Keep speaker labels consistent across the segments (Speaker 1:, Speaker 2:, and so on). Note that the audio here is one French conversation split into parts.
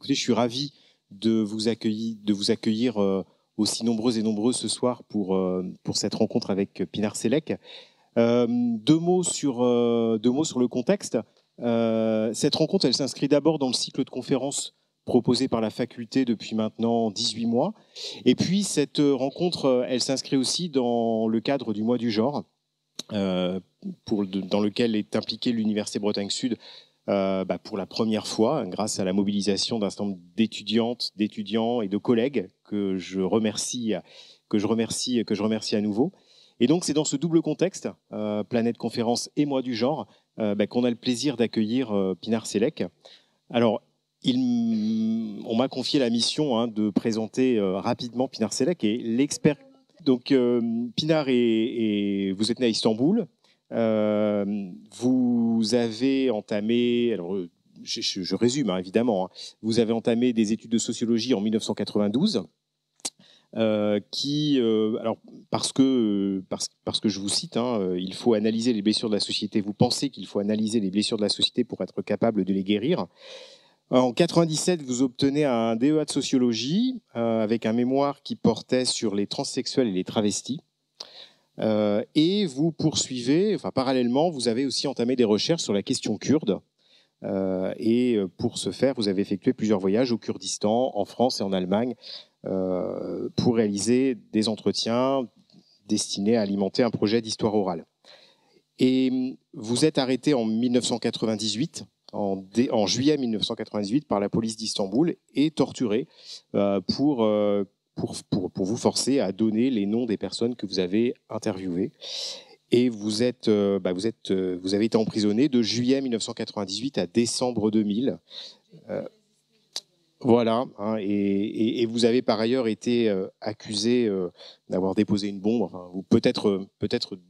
Speaker 1: écoutez, je suis ravi de vous accueillir aussi nombreux et nombreux ce soir pour cette rencontre avec Pinar Sellek. Deux mots sur le contexte. Cette rencontre, elle s'inscrit d'abord dans le cycle de conférences proposé par la faculté depuis maintenant 18 mois. Et puis, cette rencontre, elle s'inscrit aussi dans le cadre du mois du genre, dans lequel est impliquée l'Université Bretagne Sud pour la première fois, grâce à la mobilisation d'un certain nombre d'étudiantes, d'étudiants et de collègues que je remercie à nouveau. Et donc, c'est dans ce double contexte, Planète Conférence et Mois du Genre, qu'on a le plaisir d'accueillir Pinar Sellek. Alors, on m'a confié la mission de présenter rapidement Pinar Sellek et l'expert. Donc, Pinar, vous êtes né à Istanbul. Vous avez entamé, alors je résume évidemment, vous avez entamé des études de sociologie en 1992. Alors parce que je vous cite, il faut analyser les blessures de la société. Vous pensez qu'il faut analyser les blessures de la société pour être capable de les guérir. En 97, vous obtenez un DEA de sociologie avec un mémoire qui portait sur les transsexuels et les travestis. Et vous poursuivez, parallèlement, vous avez aussi entamé des recherches sur la question kurde. Et pour ce faire, vous avez effectué plusieurs voyages au Kurdistan, en France et en Allemagne, pour réaliser des entretiens destinés à alimenter un projet d'histoire orale. Et vous êtes arrêté en 1998, en juillet 1998, par la police d'Istanbul et torturé pour vous forcer à donner les noms des personnes que vous avez interviewées. Et vous avez été emprisonné de juillet 1998 à décembre 2000. Voilà, et vous avez par ailleurs été accusé d'avoir déposé une bombe. Ou peut-être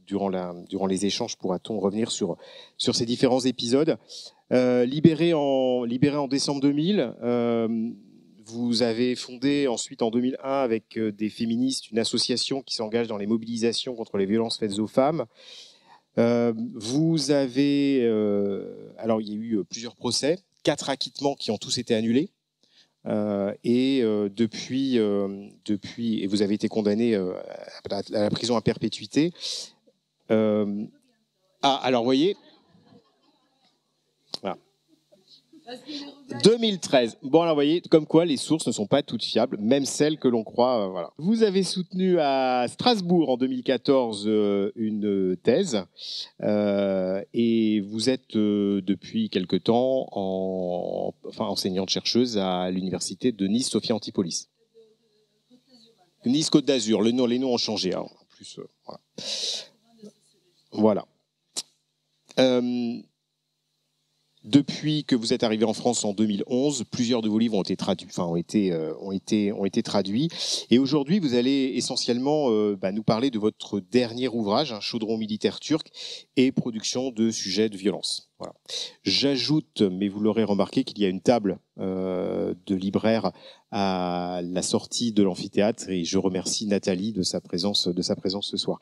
Speaker 1: durant les échanges pourra-t-on revenir sur ces différents épisodes. Libéré en décembre 2000, vous avez fondé ensuite en 2001 avec des féministes une association qui s'engage dans les mobilisations contre les violences faites aux femmes. Vous avez, alors il y a eu plusieurs procès, 4 acquittements qui ont tous été annulés. Depuis, et vous avez été condamné à la prison à perpétuité. Alors vous voyez, voilà. 2013. Bon, alors vous voyez, comme quoi les sources ne sont pas toutes fiables, même celles que l'on croit. Voilà. Vous avez soutenu à Strasbourg en 2014 une thèse, et vous êtes depuis quelque temps enseignante-chercheuse à l'université de Nice, Sophia Antipolis. Nice Côte d'Azur. Les noms ont changé. En plus, voilà. Depuis que vous êtes arrivé en France en 2011, plusieurs de vos livres ont été traduits. Et aujourd'hui, vous allez essentiellement nous parler de votre dernier ouvrage, Chaudron militaire turc et production de sujets de violence. Voilà. J'ajoute, mais vous l'aurez remarqué, qu'il y a une table de libraire à la sortie de l'amphithéâtre, et je remercie Nathalie de sa présence ce soir.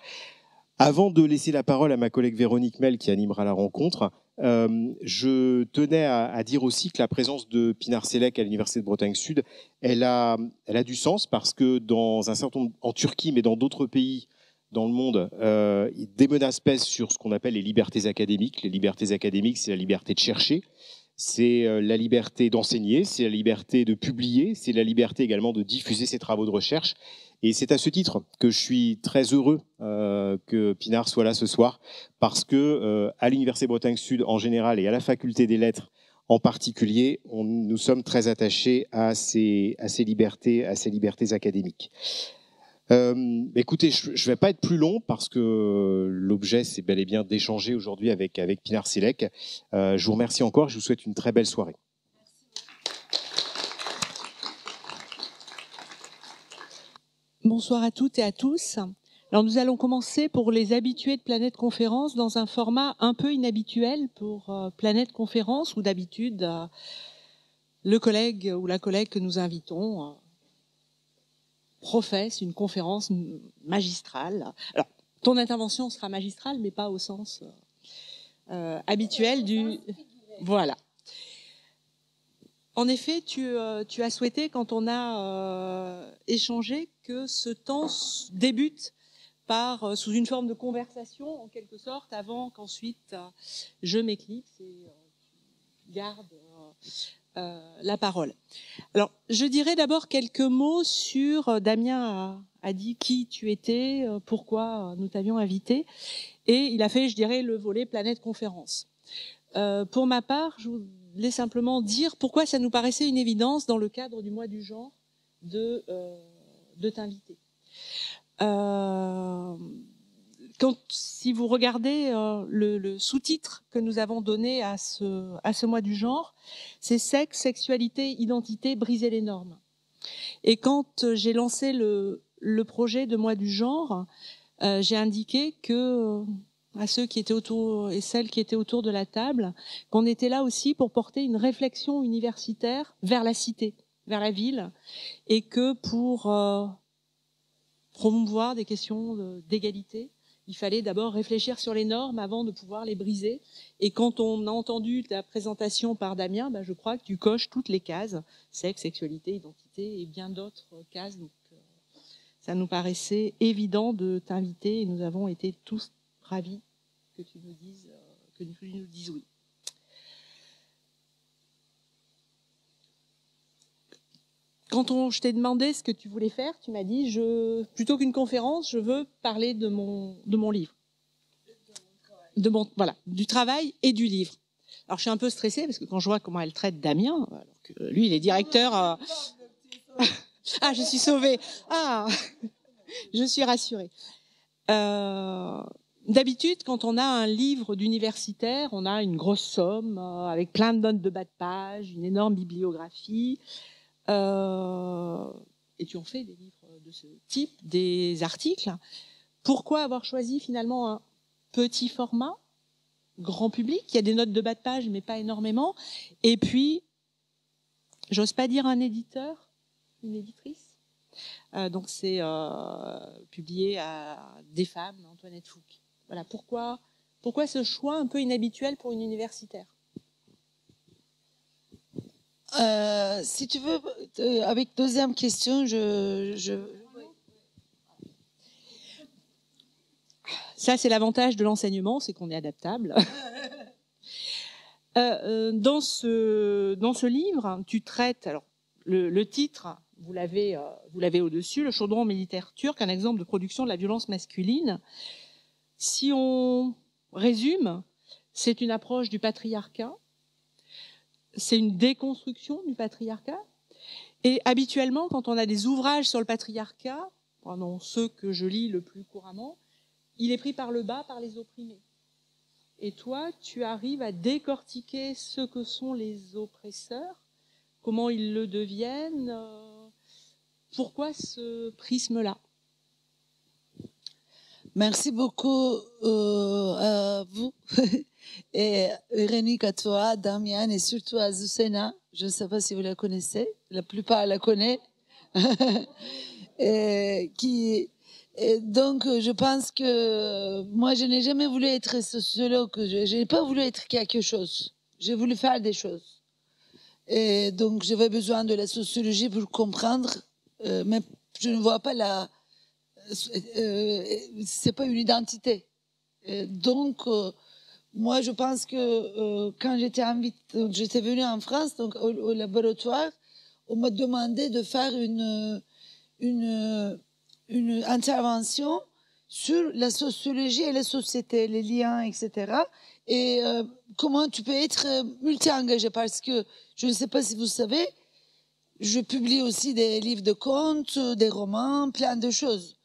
Speaker 1: Avant de laisser la parole à ma collègue Véronique Mel qui animera la rencontre, je tenais à dire aussi que la présence de Pinar Sellek à l'Université de Bretagne Sud, elle a du sens parce que dans un certain nombre, en Turquie, mais dans d'autres pays dans le monde, des menaces pèsent sur ce qu'on appelle les libertés académiques. Les libertés académiques, c'est la liberté de chercher, c'est la liberté d'enseigner, c'est la liberté de publier, c'est la liberté également de diffuser ses travaux de recherche. Et c'est à ce titre que je suis très heureux que Pinar soit là ce soir, parce que à l'Université Bretagne Sud en général et à la Faculté des Lettres en particulier, nous sommes très attachés à ces libertés académiques. Écoutez, je ne vais pas être plus long parce que l'objet, c'est bel et bien d'échanger aujourd'hui avec Pinar Sellek. Je vous remercie encore, je vous souhaite une très belle soirée.
Speaker 2: Bonsoir à toutes et à tous. Alors nous allons commencer pour les habitués de Planète Conférence dans un format un peu inhabituel pour Planète Conférence, où d'habitude le collègue ou la collègue que nous invitons professe une conférence magistrale. Alors, ton intervention sera magistrale, mais pas au sens habituel du... Voilà. En effet, tu as souhaité, quand on a échangé, que ce temps débute par sous une forme de conversation, en quelque sorte, avant qu'ensuite je m'éclipse et garde la parole. Alors, je dirais d'abord quelques mots sur, Damien a dit qui tu étais, pourquoi nous t'avions invité, et il a fait, je dirais, le volet Planète Conférence. Pour ma part, je voulais simplement dire pourquoi ça nous paraissait une évidence dans le cadre du mois du genre de t'inviter. Si vous regardez le sous-titre que nous avons donné à ce mois du genre, c'est sexe, sexualité, identité, briser les normes. Et quand j'ai lancé le projet de mois du genre, j'ai indiqué que à ceux qui étaient autour et celles qui étaient autour de la table, qu'on était là aussi pour porter une réflexion universitaire vers la cité, vers la ville, et que pour promouvoir des questions d'égalité, il fallait d'abord réfléchir sur les normes avant de pouvoir les briser. Et quand on a entendu ta présentation par Damien, je crois que tu coches toutes les cases, sexe, sexualité, identité et bien d'autres cases. Donc, ça nous paraissait évident de t'inviter et nous avons été tous ravis que tu nous dises oui. Quand je t'ai demandé ce que tu voulais faire, tu m'as dit, plutôt qu'une conférence, je veux parler de mon livre. Voilà, du travail et du livre. Alors, je suis un peu stressée parce que quand je vois comment elle traite Damien, alors que lui, il est directeur... Ah, je suis sauvée. Ah, je suis rassurée. D'habitude, quand on a un livre d'universitaire, on a une grosse somme avec plein de notes de bas de page, une énorme bibliographie. Et tu en fais des livres de ce type, des articles. Pourquoi avoir choisi finalement un petit format, grand public? Il y a des notes de bas de page, mais pas énormément. Et puis, j'ose pas dire un éditeur, une éditrice. Donc c'est publié à Des femmes, Antoinette Fouque. Voilà, pourquoi ce choix un peu inhabituel pour une universitaire?
Speaker 3: Si tu veux, avec deuxième question,
Speaker 2: Ça, c'est l'avantage de l'enseignement, c'est qu'on est adaptable. Dans ce livre, tu traites, alors le titre, vous l'avez au-dessus, le chaudron militaire turc, un exemple de production de la violence masculine. Si on résume, c'est une approche du patriarcat, c'est une déconstruction du patriarcat. Et habituellement, quand on a des ouvrages sur le patriarcat, pendant ceux que je lis le plus couramment, il est pris par le bas par les opprimés. Et toi, tu arrives à décortiquer ce que sont les oppresseurs, comment ils le deviennent, pourquoi ce prisme-là?
Speaker 3: Merci beaucoup à vous et Véronique, à toi, Damien et surtout à Zuzena. Je ne sais pas si vous la connaissez, la plupart la connaissent. Donc, je pense que moi, je n'ai jamais voulu être sociologue. Je n'ai pas voulu être quelque chose. J'ai voulu faire des choses. Et donc, j'avais besoin de la sociologie pour comprendre, mais je ne vois pas c'est pas une identité. Donc, moi, je pense que quand j'étais venue en France, donc au laboratoire, on m'a demandé de faire une intervention sur la sociologie et la société, les liens, etc. Et comment tu peux être multi-engagé, parce que je ne sais pas si vous savez, je publie aussi des livres de contes, des romans, plein de choses.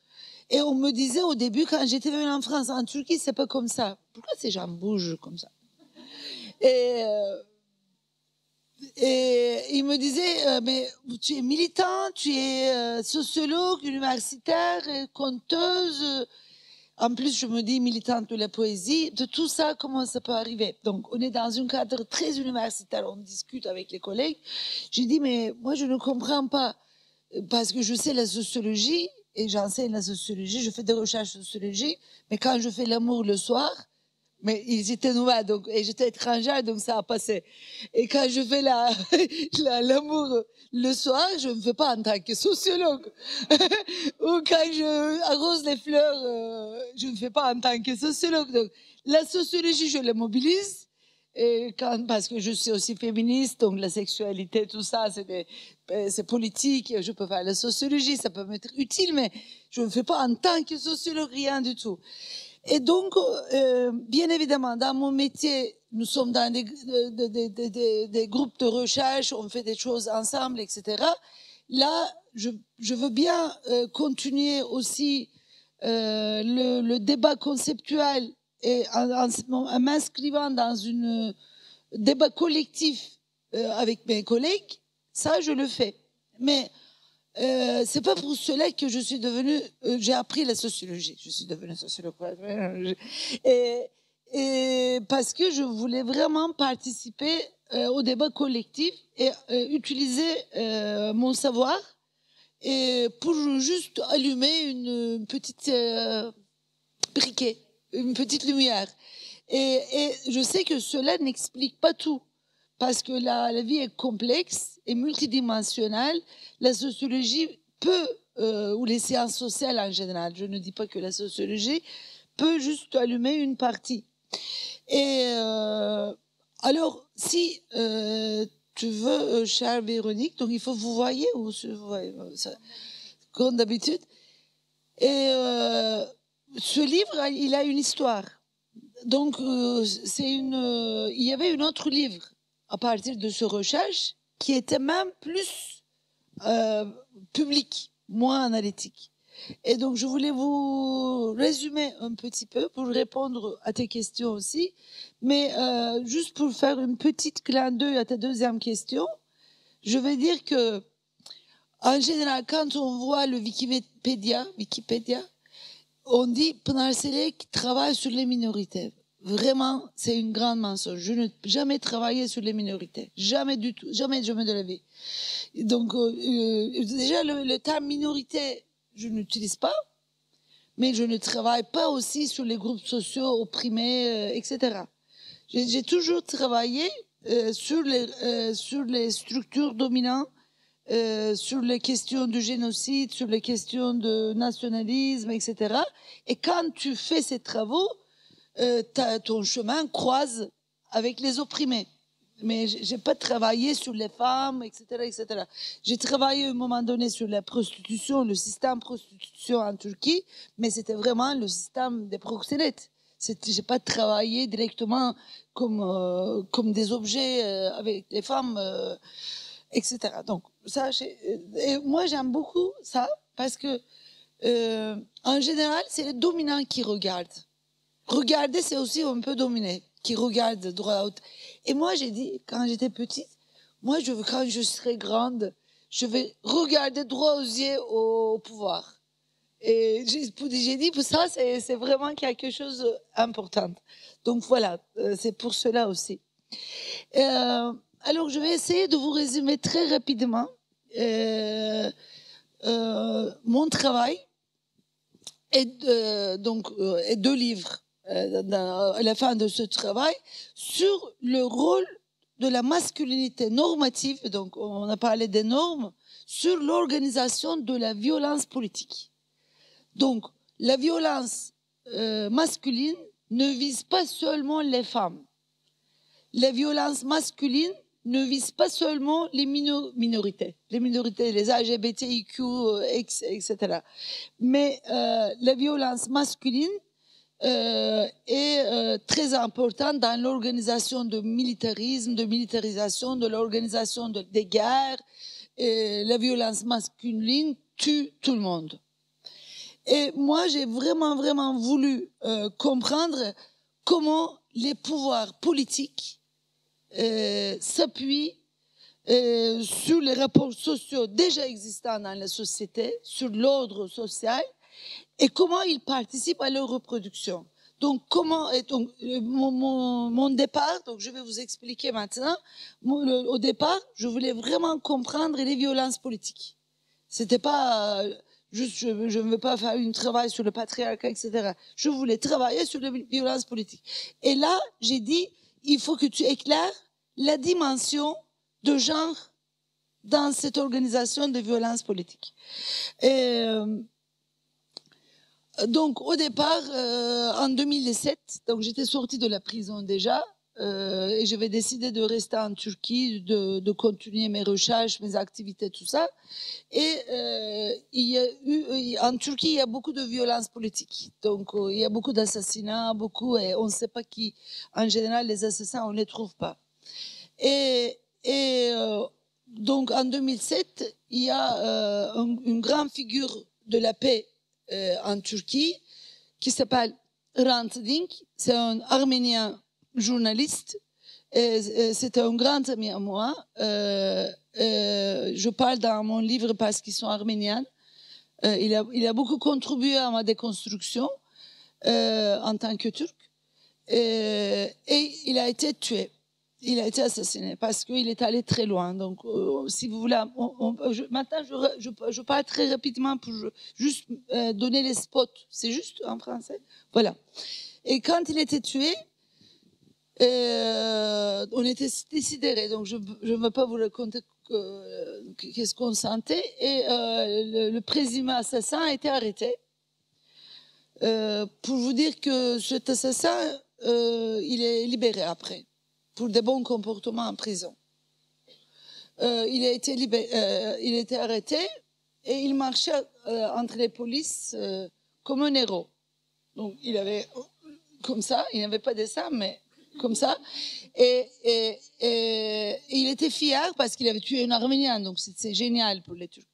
Speaker 3: Et on me disait au début, quand j'étais venue en France, en Turquie, c'est pas comme ça. Pourquoi ces gens bougent comme ça? Et il me disait, mais tu es militant, tu es sociologue, universitaire, conteuse. En plus, je me dis militante de la poésie. De tout ça, comment ça peut arriver? Donc, on est dans un cadre très universitaire, on discute avec les collègues. J'ai dit, mais moi, je ne comprends pas, parce que je sais la sociologie, et j'enseigne la sociologie, je fais des recherches sociologiques, mais quand je fais l'amour le soir, Mais ils étaient noirs, donc, et j'étais étrangère, donc ça a passé. Et quand je fais l'amour le soir, je ne me fais pas en tant que sociologue. Ou quand je arrose les fleurs, je ne me fais pas en tant que sociologue. Donc, la sociologie, je la mobilise. Et parce que je suis aussi féministe, donc la sexualité, tout ça, c'est politique. Je peux faire la sociologie, ça peut m'être utile, mais je ne fais pas en tant que sociologue rien du tout. Et donc, bien évidemment, dans mon métier, nous sommes dans des groupes de recherche, on fait des choses ensemble, etc. Là, je veux bien continuer aussi le débat conceptuel et en m'inscrivant dans un débat collectif avec mes collègues. Ça, je le fais. Mais c'est pas pour cela que je suis devenue, j'ai appris la sociologie. Je suis devenue sociologue. Et parce que je voulais vraiment participer au débat collectif et utiliser mon savoir et pour juste allumer une petite briquet, une petite lumière. Et je sais que cela n'explique pas tout. Parce que la vie est complexe et multidimensionnelle, la sociologie peut, ou les sciences sociales en général, je ne dis pas que la sociologie, peut juste allumer une partie. Et alors, si tu veux, chère Véronique, donc il faut vous voyez, ou vous voyez, ça, comme d'habitude. Et ce livre, il a une histoire. Donc, il y avait un autre livre à partir de ce recherche, qui était même plus public, moins analytique. Et donc, je voulais vous résumer un petit peu pour répondre à tes questions aussi, mais juste pour faire une petite clin d'œil à ta deuxième question, je vais dire que, en général, quand on voit le Wikipédia, on dit Pınar Selek travaille sur les minorités. Vraiment, c'est une grande mensonge. Je n'ai jamais travaillé sur les minorités. Jamais du tout. Jamais de la vie. Donc, déjà, le terme minorité, je n'utilise pas. Mais je ne travaille pas aussi sur les groupes sociaux opprimés, etc. J'ai toujours travaillé sur les structures dominantes, sur les questions du génocide, sur les questions de nationalisme, etc. Et quand tu fais ces travaux, ton chemin croise avec les opprimés. Mais j'ai pas travaillé sur les femmes, etc., etc. J'ai travaillé à un moment donné sur la prostitution, le système prostitution en Turquie, mais c'était vraiment le système des proxénètes. J'ai pas travaillé directement comme des objets avec les femmes, etc. Donc ça, et moi j'aime beaucoup ça parce que en général c'est les dominants qui regardent. Regarder, c'est aussi un peu dominer, qui regarde droit à haut. Et moi, j'ai dit, quand j'étais petite, moi, quand je serai grande, je vais regarder droit aux yeux au pouvoir. Et j'ai dit, pour ça, c'est vraiment quelque chose d'important. Donc voilà, c'est pour cela aussi. Alors, je vais essayer de vous résumer très rapidement mon travail et deux livres. À la fin de ce travail, sur le rôle de la masculinité normative, donc on a parlé des normes, sur l'organisation de la violence politique. Donc, la violence masculine ne vise pas seulement les femmes. La violence masculine ne vise pas seulement les minorités, les LGBTIQ, etc. Mais la violence masculine est très important dans l'organisation de militarisme, de militarisation, de l'organisation des guerres. Et la violence masculine tue tout le monde. Et moi, j'ai vraiment voulu comprendre comment les pouvoirs politiques s'appuient sur les rapports sociaux déjà existants dans la société, sur l'ordre social, et comment ils participent à leur reproduction. Donc, mon départ, donc je vais vous expliquer maintenant. Au départ, je voulais vraiment comprendre les violences politiques. C'était pas je ne veux pas faire un travail sur le patriarcat, etc. Je voulais travailler sur les violences politiques. Et là, j'ai dit, il faut que tu éclaires la dimension de genre dans cette organisation de violences politiques. Et, donc, au départ, en 2007, donc j'étais sortie de la prison déjà, et j'avais décidé de rester en Turquie, de continuer mes recherches, mes activités, tout ça. Et en Turquie, il y a beaucoup de violences politiques. Donc, il y a beaucoup d'assassinats, et on ne sait pas qui. En général, les assassins, on ne les trouve pas. Et donc, en 2007, il y a une grande figure de la paix en Turquie qui s'appelle Hrant Dink. C'est un Arménien journaliste. C'était un grand ami à moi. Je parle dans mon livre parce qu'ils sont arméniens. Il a beaucoup contribué à ma déconstruction en tant que Turc. Et il a été tué. Il a été assassiné parce qu'il est allé très loin. Donc, si vous voulez, maintenant, je parle très rapidement pour juste donner les spots. C'est juste en français. Voilà. Et quand il était tué, on était sidérés. Donc, je ne veux pas vous raconter qu'est-ce qu'on sentait. Et le présumé assassin a été arrêté. Pour vous dire que cet assassin, il est libéré après, pour des bons comportements en prison. Il a été arrêté et il marchait entre les polices comme un héros. Donc, il avait comme ça, il n'avait pas de ça, mais comme ça. Et il était fier parce qu'il avait tué un Arménien, donc c'est génial pour les Turcs.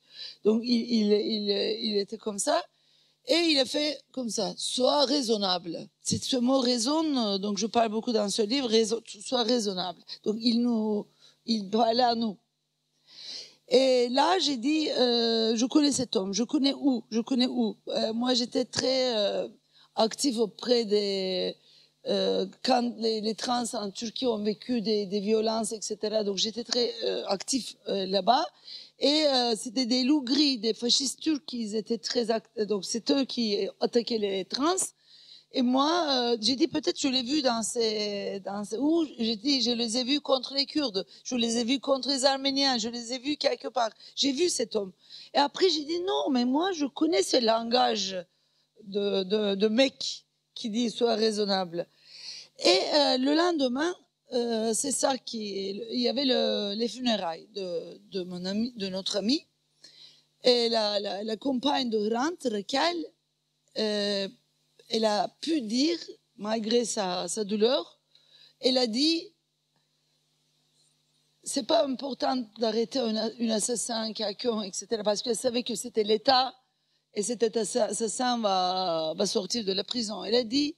Speaker 3: Donc, il était comme ça. Et il a fait comme ça, sois raisonnable. C'est ce mot raisonne, donc je parle beaucoup dans ce livre, sois raisonnable. Donc il parlait à nous. Et là, j'ai dit, je connais cet homme, je connais où. Moi, j'étais très active auprès des... quand les trans en Turquie ont vécu des violences, etc. Donc j'étais très active là-bas. Et c'était des loups gris, des fascistes turcs qui étaient très donc c'est eux qui attaquaient les trans. Et moi, j'ai dit peut-être je l'ai vu où j'ai dit je les ai vus contre les Kurdes, je les ai vus contre les Arméniens, je les ai vus quelque part. J'ai vu cet homme. Et après j'ai dit non, mais moi je connais ce langage de mec qui dit sois raisonnable. Et le lendemain, c'est ça il y avait les funérailles de mon ami, de notre ami, et la compagne de Hrant, Raquel, elle a pu dire, malgré sa douleur, elle a dit, c'est pas important d'arrêter un assassin, quelqu'un, etc., parce qu'elle savait que c'était l'État, et cet assassin va sortir de la prison. Elle a dit,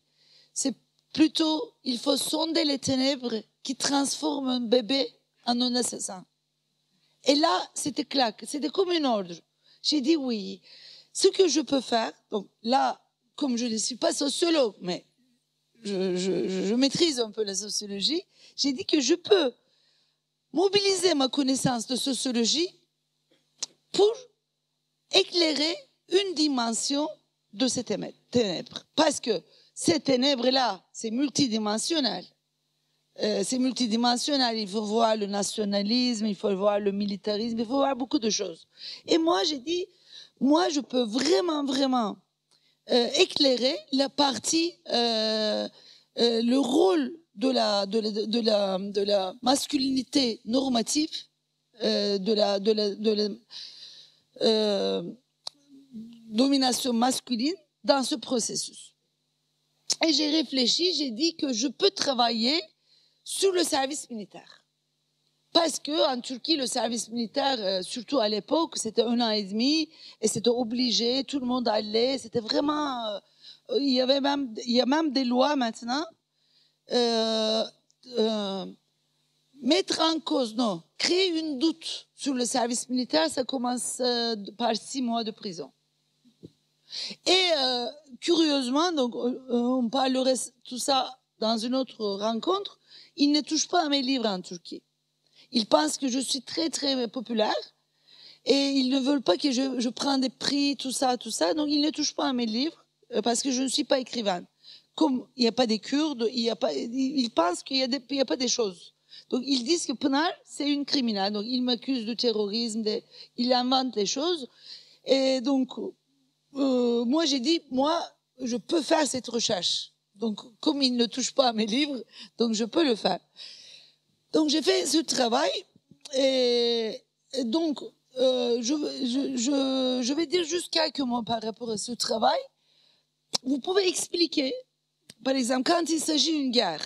Speaker 3: c'est plutôt, il faut sonder les ténèbres qui transforment un bébé en un assassin. Et là, c'était claque, c'était comme un ordre. J'ai dit oui. Ce que je peux faire, donc là, comme je ne suis pas sociologue, mais je maîtrise un peu la sociologie, j'ai dit que je peux mobiliser ma connaissance de sociologie pour éclairer une dimension de ces ténèbres. Parce que ces ténèbres-là, c'est multidimensionnel. Il faut voir le nationalisme, il faut voir le militarisme, il faut voir beaucoup de choses. Et moi, j'ai dit, moi, je peux vraiment éclairer la partie, le rôle de la masculinité normative, de la domination masculine dans ce processus. Et j'ai réfléchi, j'ai dit que je peux travailler sur le service militaire. Parce qu'en Turquie, le service militaire, surtout à l'époque, c'était 1 an et demi, et c'était obligé, tout le monde allait, c'était vraiment... il y a même des lois maintenant. Mettre en cause, non, créer une doute sur le service militaire, ça commence par 6 mois de prison. Et curieusement, donc, on parlerait tout ça dans une autre rencontre, il ne touche pas à mes livres en Turquie. Il pense que je suis très populaire Et ils ne veulent pas que je prenne des prix, tout ça. Donc, ils ne touchent pas à mes livres parce que je ne suis pas écrivaine. Comme il n'y a pas des Kurdes, ils pensent qu'il n'y a pas des choses. Donc, ils disent que Pınar, c'est une criminelle. Donc, ils m'accusent de terrorisme, ils inventent les choses. Et donc, moi, j'ai dit, je peux faire cette recherche. Donc, comme ils ne touchent pas à mes livres, donc je peux le faire. Donc, j'ai fait ce travail. Et donc, je vais dire juste quelques mots par rapport à ce travail. Vous pouvez expliquer, par exemple, quand il s'agit d'une guerre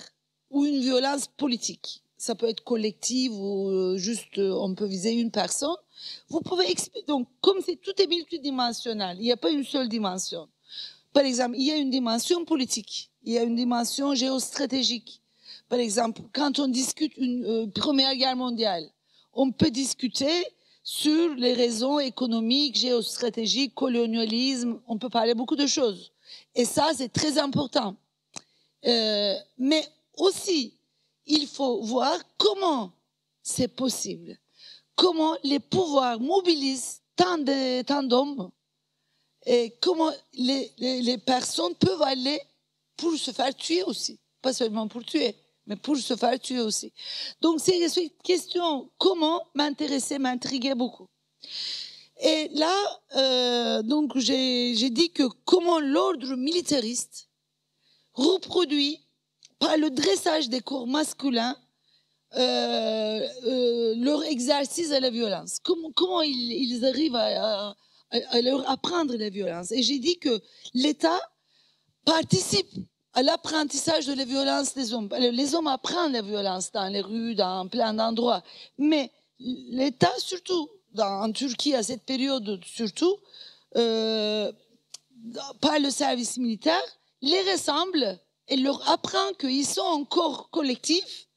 Speaker 3: ou une violence politique, ça peut être collective ou juste on peut viser une personne, vous pouvez expliquer. Donc, comme tout est multidimensionnel, il n'y a pas une seule dimension. Par exemple, il y a une dimension politique, il y a une dimension géostratégique. Par exemple, quand on discute une Première Guerre mondiale, on peut discuter sur les raisons économiques, géostratégiques, colonialisme, on peut parler beaucoup de choses. Et ça, c'est très important. Mais aussi, il faut voir comment c'est possible, comment les pouvoirs mobilisent tant d'hommes et comment les personnes peuvent aller pour se faire tuer aussi, pas seulement pour tuer, mais pour se faire tuer aussi. Donc, cette question, comment m'intriguait beaucoup. Et là, donc j'ai dit que comment l'ordre militariste reproduit par le dressage des corps masculins leur exercice à la violence. Comment ils arrivent à leur apprendre la violence. Et j'ai dit que l'État participe à l'apprentissage de la violence des hommes. Les hommes apprennent la violence dans les rues, dans plein d'endroits. Mais l'État, surtout en Turquie à cette période, surtout, par le service militaire, les rassemble et leur apprend qu'ils sont un corps collectif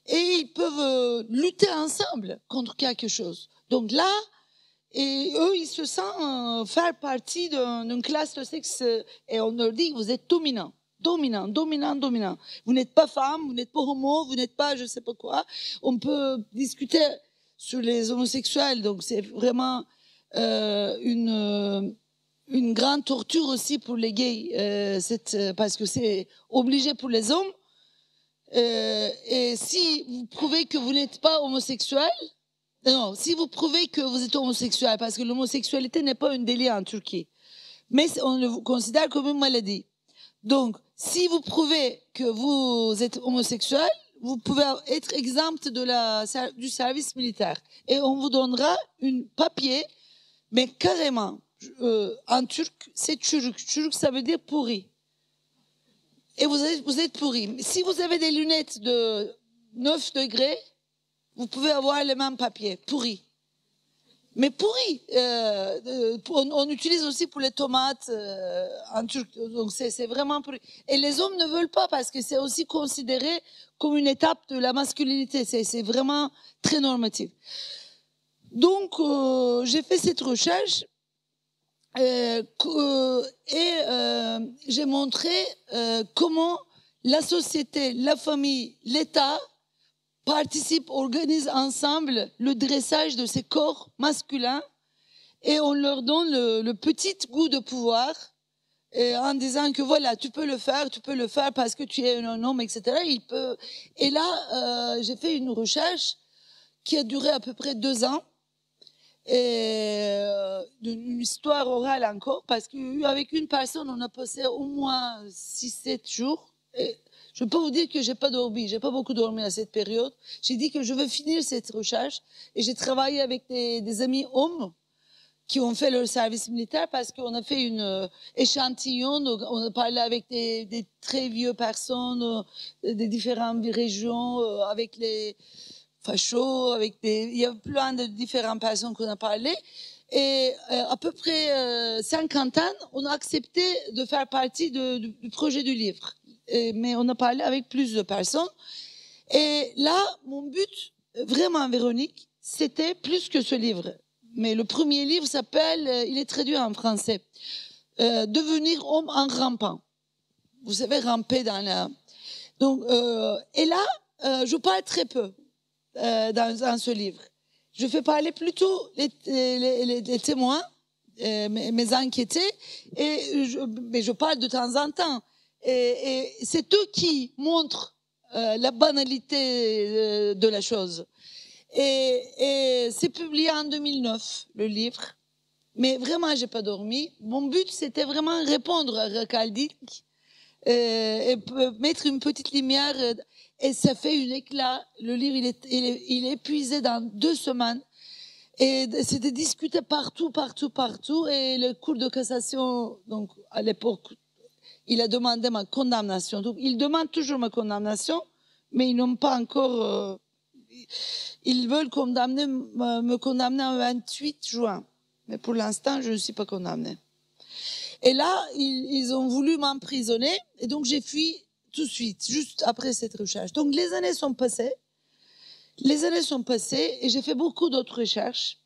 Speaker 3: et ils peuvent lutter ensemble contre quelque chose. Donc là, et eux, ils se sentent faire partie d'une classe de sexe et on leur dit, vous êtes dominant. Vous n'êtes pas femme, vous n'êtes pas homo, vous n'êtes pas je sais pas quoi. On peut discuter sur les homosexuels, donc c'est vraiment une grande torture aussi pour les gays, parce que c'est obligé pour les hommes. Et si vous prouvez que vous n'êtes pas homosexuel, non, si vous prouvez que vous êtes homosexuel, parce que l'homosexualité n'est pas un délit en Turquie, mais on le considère comme une maladie. Donc, si vous prouvez que vous êtes homosexuel, vous pouvez être exempt du service militaire. Et on vous donnera un papier, mais carrément, en turc, c'est çürük. Çürük, ça veut dire pourri. Et vous êtes pourri. Si vous avez des lunettes de 9 degrés, vous pouvez avoir le même papier, pourri. Mais pourri, on utilise aussi pour les tomates en turc, donc c'est vraiment pourri. Et les hommes ne veulent pas parce que c'est aussi considéré comme une étape de la masculinité, c'est vraiment très normatif. Donc j'ai fait cette recherche et j'ai montré comment la société, la famille, l'État participent, organisent ensemble le dressage de ces corps masculins et on leur donne le petit goût de pouvoir en disant que voilà, tu peux le faire parce que tu es un homme, etc. Et là, j'ai fait une recherche qui a duré à peu près 2 ans, et une histoire orale encore, parce qu'avec une personne, on a passé au moins 6-7 jours. Et je peux vous dire que j'ai pas dormi, j'ai pas beaucoup dormi à cette période. J'ai dit que je veux finir cette recherche et j'ai travaillé avec des amis hommes qui ont fait leur service militaire parce qu'on a fait une échantillon, donc on a parlé avec des très vieux personnes des différentes régions, avec les fachos, il y a plein de différentes personnes qu'on a parlé. Et à peu près 50 ans, on a accepté de faire partie du projet du livre. Mais on a parlé avec plus de personnes. Et là, mon but, vraiment, Véronique, c'était plus que ce livre. Mais le premier livre s'appelle, il est traduit en français, Devenir homme en rampant. Vous savez, ramper dans la... Donc, et là, je parle très peu dans ce livre. je fais parler plutôt les témoins, mes enquêtés, mais je parle de temps en temps. Et c'est eux qui montrent la banalité de la chose. Et c'est publié en 2009, le livre. Mais vraiment, j'ai pas dormi. Mon but, c'était vraiment répondre à Recaldic et mettre une petite lumière. Et ça fait un éclat. Le livre, il est épuisé dans 2 semaines. Et c'était discuté partout. Et le cours de cassation, donc à l'époque, il a demandé ma condamnation. Donc, il demande toujours ma condamnation, mais ils n'ont pas encore. Ils veulent me condamner en 28 juin. Mais pour l'instant, je ne suis pas condamnée. Et là, ils ont voulu m'emprisonner. Et donc, j'ai fui tout de suite, juste après cette recherche. Donc, les années sont passées. Et j'ai fait beaucoup d'autres recherches.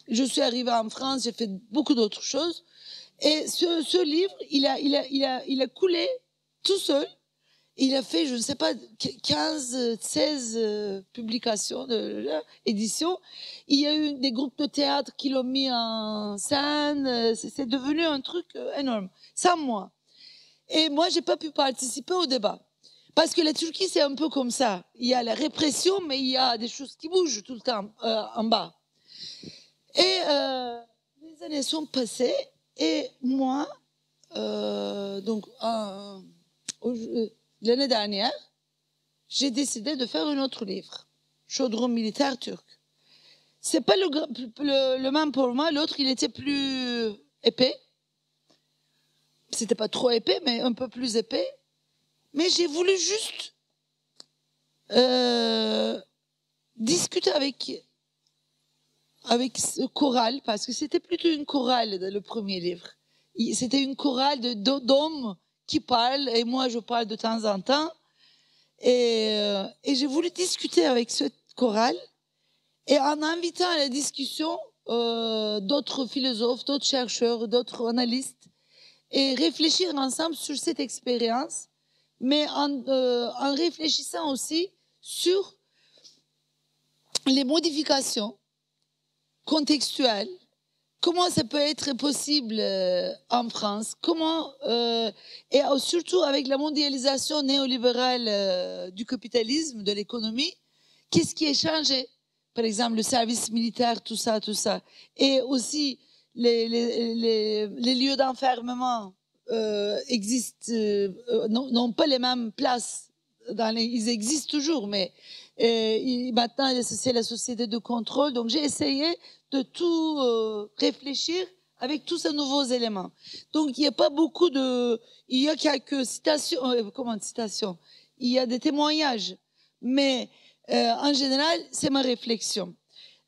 Speaker 3: Je suis arrivée en France, j'ai fait beaucoup d'autres choses. Et ce livre, il a coulé tout seul. Il a fait, je ne sais pas, 16 publications, éditions. Il y a eu des groupes de théâtre qui l'ont mis en scène. C'est devenu un truc énorme, sans moi. Et moi, j'ai pas pu participer au débat. Parce que la Turquie, c'est un peu comme ça. Il y a la répression, mais il y a des choses qui bougent tout le temps en bas. Et les années sont passées. Et moi, donc, l'année dernière, j'ai décidé de faire un autre livre, Chaudron militaire turc. C'est pas le même pour moi. L'autre, il était plus épais. C'était pas trop épais, mais un peu plus épais. Mais j'ai voulu juste discuter avec ce chorale, parce que c'était plutôt une chorale dans le premier livre. C'était une chorale d'hommes qui parlent, et moi je parle de temps en temps. Et j'ai voulu discuter avec cette chorale, et en invitant à la discussion d'autres philosophes, d'autres chercheurs, d'autres analystes, et réfléchir ensemble sur cette expérience, mais en réfléchissant aussi sur les modifications contextuelles. Comment ça peut être possible en France? Comment et surtout avec la mondialisation néolibérale du capitalisme, de l'économie, qu'est-ce qui est changé? Par exemple, le service militaire, tout ça. Et aussi, les lieux d'enfermement existent, n'ont pas les mêmes places. Ils existent toujours, mais maintenant, c'est la société de contrôle. Donc, j'ai essayé de tout réfléchir avec tous ces nouveaux éléments. Donc, il n'y a pas beaucoup de... Il y a quelques citations... citations? Il y a des témoignages. Mais, en général, c'est ma réflexion.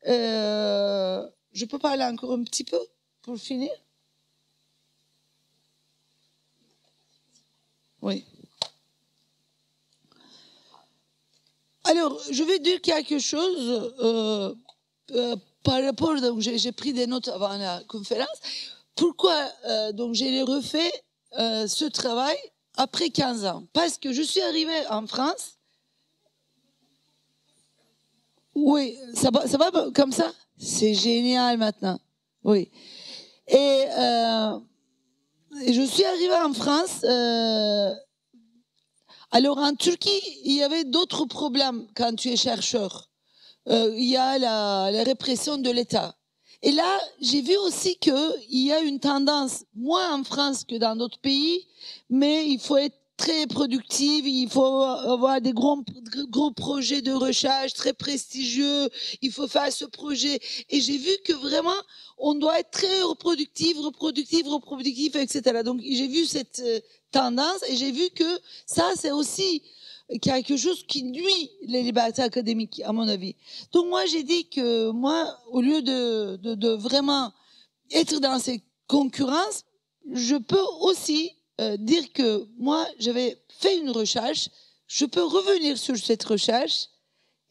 Speaker 3: Je peux parler encore un petit peu pour finir? Oui. Alors, je vais dire quelque chose par rapport, donc j'ai pris des notes avant la conférence. Pourquoi donc j'ai refait ce travail après 15 ans? Parce que je suis arrivée en France. Oui, ça va comme ça? C'est génial maintenant. Oui. Et je suis arrivée en France. Alors en Turquie, il y avait d'autres problèmes quand tu es chercheur. Il y a la répression de l'État. Et là, j'ai vu aussi qu'il y a une tendance, moins en France que dans d'autres pays, mais il faut être très productif, il faut avoir des gros projets de recherche très prestigieux, il faut faire ce projet. Et j'ai vu que vraiment, on doit être très reproductif, etc. Donc j'ai vu cette tendance et j'ai vu que ça, c'est aussi quelque chose qui nuit les libertés académiques, à mon avis. Donc moi, j'ai dit que moi, au lieu de vraiment être dans ces concurrences, je peux aussi dire que moi, j'avais fait une recherche, je peux revenir sur cette recherche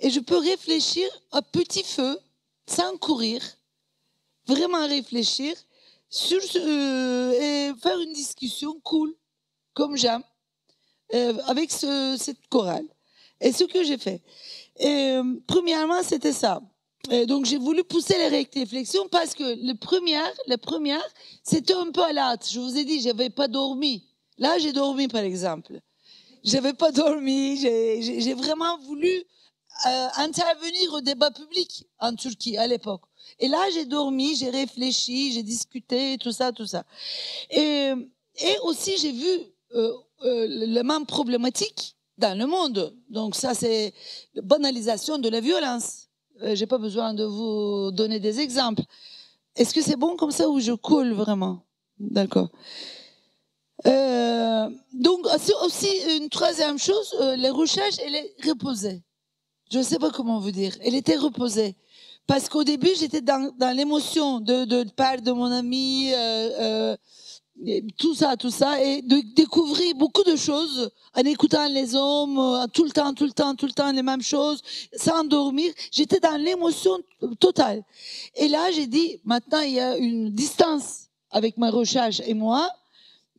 Speaker 3: et je peux réfléchir à petit feu, sans courir, vraiment réfléchir sur et faire une discussion cool, comme j'aime, avec cette chorale. Et ce que j'ai fait. Premièrement, c'était ça. Donc j'ai voulu pousser les réflexions parce que la première, c'était un peu à la hâte. Je vous ai dit, j'avais pas dormi. Là, j'ai dormi, par exemple. J'avais pas dormi. J'ai vraiment voulu intervenir au débat public en Turquie à l'époque. Et là, j'ai dormi, j'ai réfléchi, j'ai discuté, tout ça, tout ça. Et aussi, j'ai vu la même problématique dans le monde. Donc ça, c'est la banalisation de la violence. J'ai pas besoin de vous donner des exemples. Est-ce que c'est bon comme ça ou je coule vraiment? D'accord. Donc aussi une troisième chose, les recherches, elle est reposée. Je ne sais pas comment vous dire. Elle était reposée. Parce qu'au début, j'étais dans l'émotion de perdre de mon ami, tout ça, et de découvrir beaucoup de choses en écoutant les hommes, tout le temps, les mêmes choses, sans dormir. J'étais dans l'émotion totale. Et là, j'ai dit, maintenant, il y a une distance avec ma recherche et moi,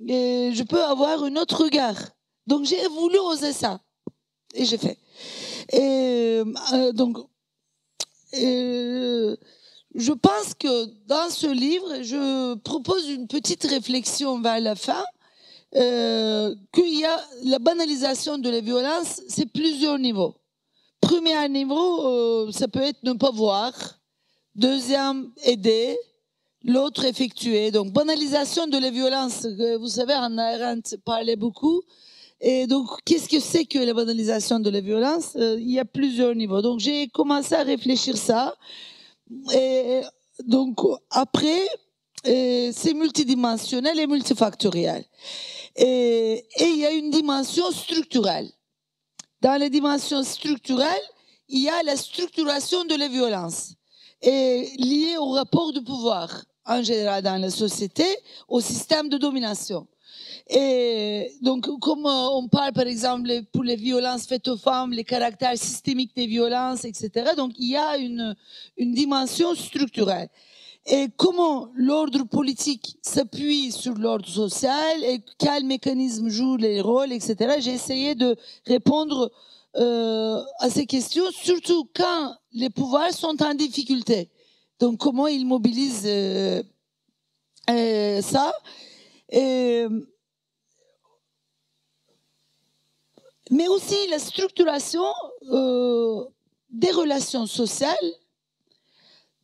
Speaker 3: et je peux avoir un autre regard. Donc, j'ai voulu oser ça. Et j'ai fait. Et je pense que dans ce livre, je propose une petite réflexion vers la fin, qu'il y a la banalisation de la violence, c'est plusieurs niveaux. Premier niveau, ça peut être ne pas voir. Deuxième, aider. L'autre, effectuer. Donc, banalisation de la violence, vous savez, Hannah Arendt parlait beaucoup. Et donc, qu'est-ce que c'est que la banalisation de la violence? Il y a plusieurs niveaux. Donc, j'ai commencé à réfléchir ça. Et donc, après, c'est multidimensionnel et multifactoriel. Et il y a une dimension structurelle. Dans les dimensions structurelles, il y a la structuration de la violence, et liée au rapport de pouvoir, en général dans la société, au système de domination. Et donc, comme on parle, par exemple, pour les violences faites aux femmes, les caractères systémiques des violences, etc. Donc, il y a une dimension structurelle. Et comment l'ordre politique s'appuie sur l'ordre social et quels mécanismes jouent les rôles, etc. J'ai essayé de répondre à ces questions, surtout quand les pouvoirs sont en difficulté. Donc, comment ils mobilisent ça. Mais aussi la structuration des relations sociales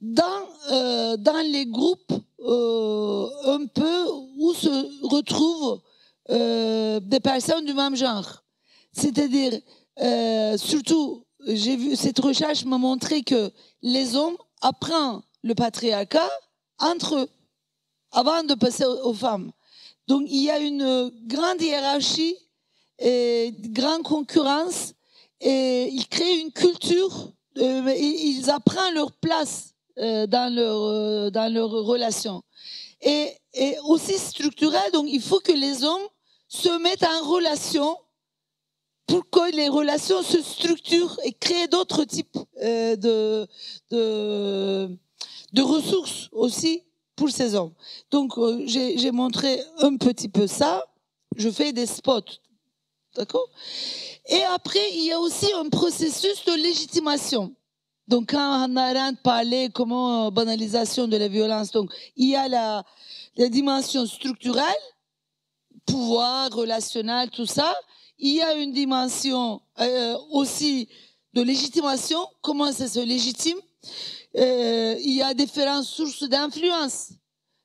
Speaker 3: dans les groupes un peu où se retrouvent des personnes du même genre. C'est-à-dire, surtout, j'ai vu, cette recherche m'a montré que les hommes apprennent le patriarcat entre eux, avant de passer aux femmes. Donc, il y a une grande hiérarchie et grande concurrence, et ils créent une culture, ils apprennent leur place dans leur relation. Et aussi structurel, donc il faut que les hommes se mettent en relation pour que les relations se structurent et créent d'autres types de ressources aussi pour ces hommes. Donc j'ai montré un petit peu ça. Je fais des spots. D'accord? Et après, il y a aussi un processus de légitimation. Donc, quand Hannah Arendt parlait comment banalisation de la violence, donc il y a la dimension structurelle, pouvoir, relationnel, tout ça. Il y a une dimension aussi de légitimation, comment ça se légitime. Il y a différentes sources d'influence.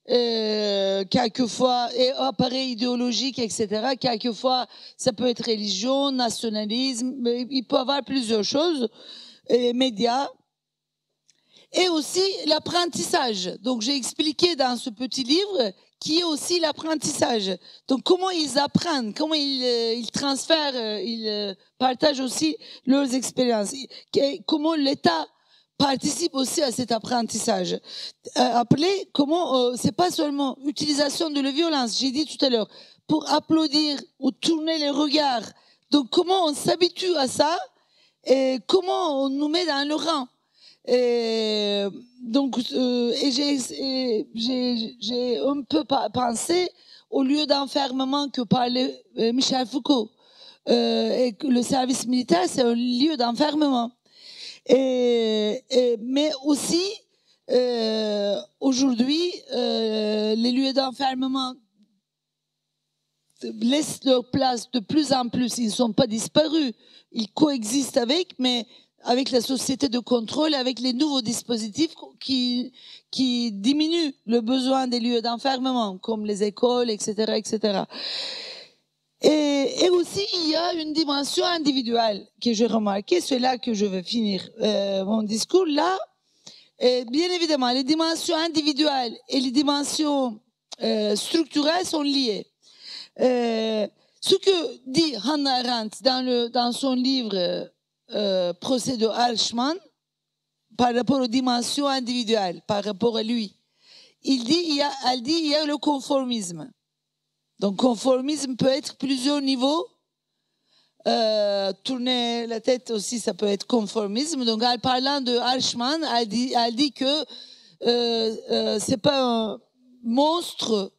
Speaker 3: Quelquefois, et appareils idéologiques, etc. Quelquefois, ça peut être religion, nationalisme, mais il peut y avoir plusieurs choses, médias, et aussi l'apprentissage. Donc, j'ai expliqué dans ce petit livre qui est aussi l'apprentissage. Donc, comment ils apprennent, comment ils transfèrent, ils partagent aussi leurs expériences, comment l'État participe aussi à cet apprentissage. Appelé comment c'est pas seulement utilisation de la violence, j'ai dit tout à l'heure, pour applaudir ou tourner les regards. Donc comment on s'habitue à ça et comment on nous met dans le rang. Et donc j'ai un peu pensé au lieu d'enfermement que parlait Michel Foucault, et que le service militaire c'est un lieu d'enfermement. Mais aussi, aujourd'hui, les lieux d'enfermement laissent leur place de plus en plus. Ils ne sont pas disparus. Ils coexistent avec la société de contrôle, avec les nouveaux dispositifs qui diminuent le besoin des lieux d'enfermement, comme les écoles, etc., etc. Et aussi, il y a une dimension individuelle que j'ai remarquée, c'est là que je vais finir mon discours. Là, bien évidemment, les dimensions individuelles et les dimensions structurelles sont liées. Ce que dit Hannah Arendt dans son livre Procès de Eichmann, par rapport aux dimensions individuelles, par rapport à lui, elle dit il y a le conformisme. Donc, conformisme peut être plusieurs niveaux. Tourner la tête aussi, ça peut être conformisme. Donc, en parlant de Eichmann, elle dit que c'est pas un monstre,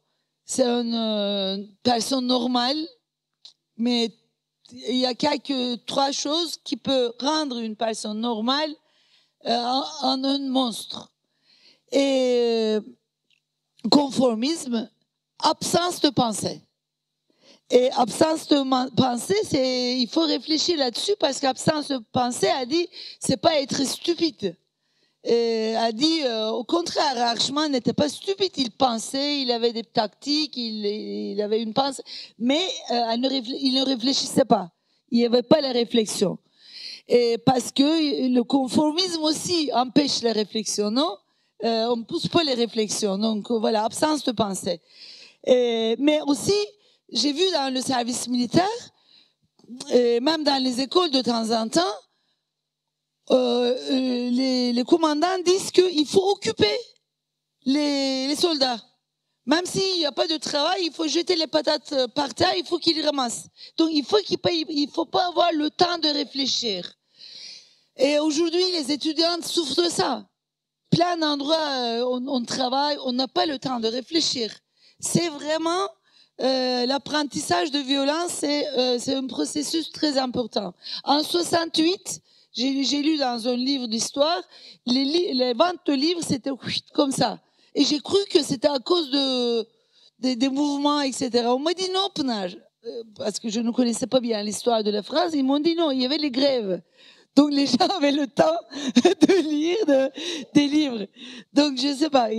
Speaker 3: c'est une personne normale, mais il y a trois choses qui peuvent rendre une personne normale en un monstre. Et conformisme, absence de pensée. Et absence de pensée, il faut réfléchir là-dessus parce qu'absence de pensée, elle dit, c'est pas être stupide. Et elle dit, au contraire, Eichmann n'était pas stupide, il pensait, il avait des tactiques, il avait une pensée, mais il ne réfléchissait pas. Il n'y avait pas la réflexion. Et parce que le conformisme aussi empêche la réflexion, non? On ne pousse pas les réflexions. Donc voilà, absence de pensée. Mais aussi, j'ai vu dans le service militaire, et même dans les écoles de temps en temps, les commandants disent qu'il faut occuper les soldats. Même s'il n'y a pas de travail, il faut jeter les patates par terre, il faut qu'ils ramassent. Donc il faut pas avoir le temps de réfléchir. Et aujourd'hui, les étudiantes souffrent de ça. Plein d'endroits, on travaille, on n'a pas le temps de réfléchir. C'est vraiment l'apprentissage de violence, c'est un processus très important. En 68, j'ai lu dans un livre d'histoire, les ventes de livres, c'était comme ça. Et j'ai cru que c'était à cause des mouvements, etc. On m'a dit non, Pnage, parce que je ne connaissais pas bien l'histoire de la France. Ils m'ont dit non, il y avait les grèves. Donc les gens avaient le temps de lire des livres. Donc je sais pas.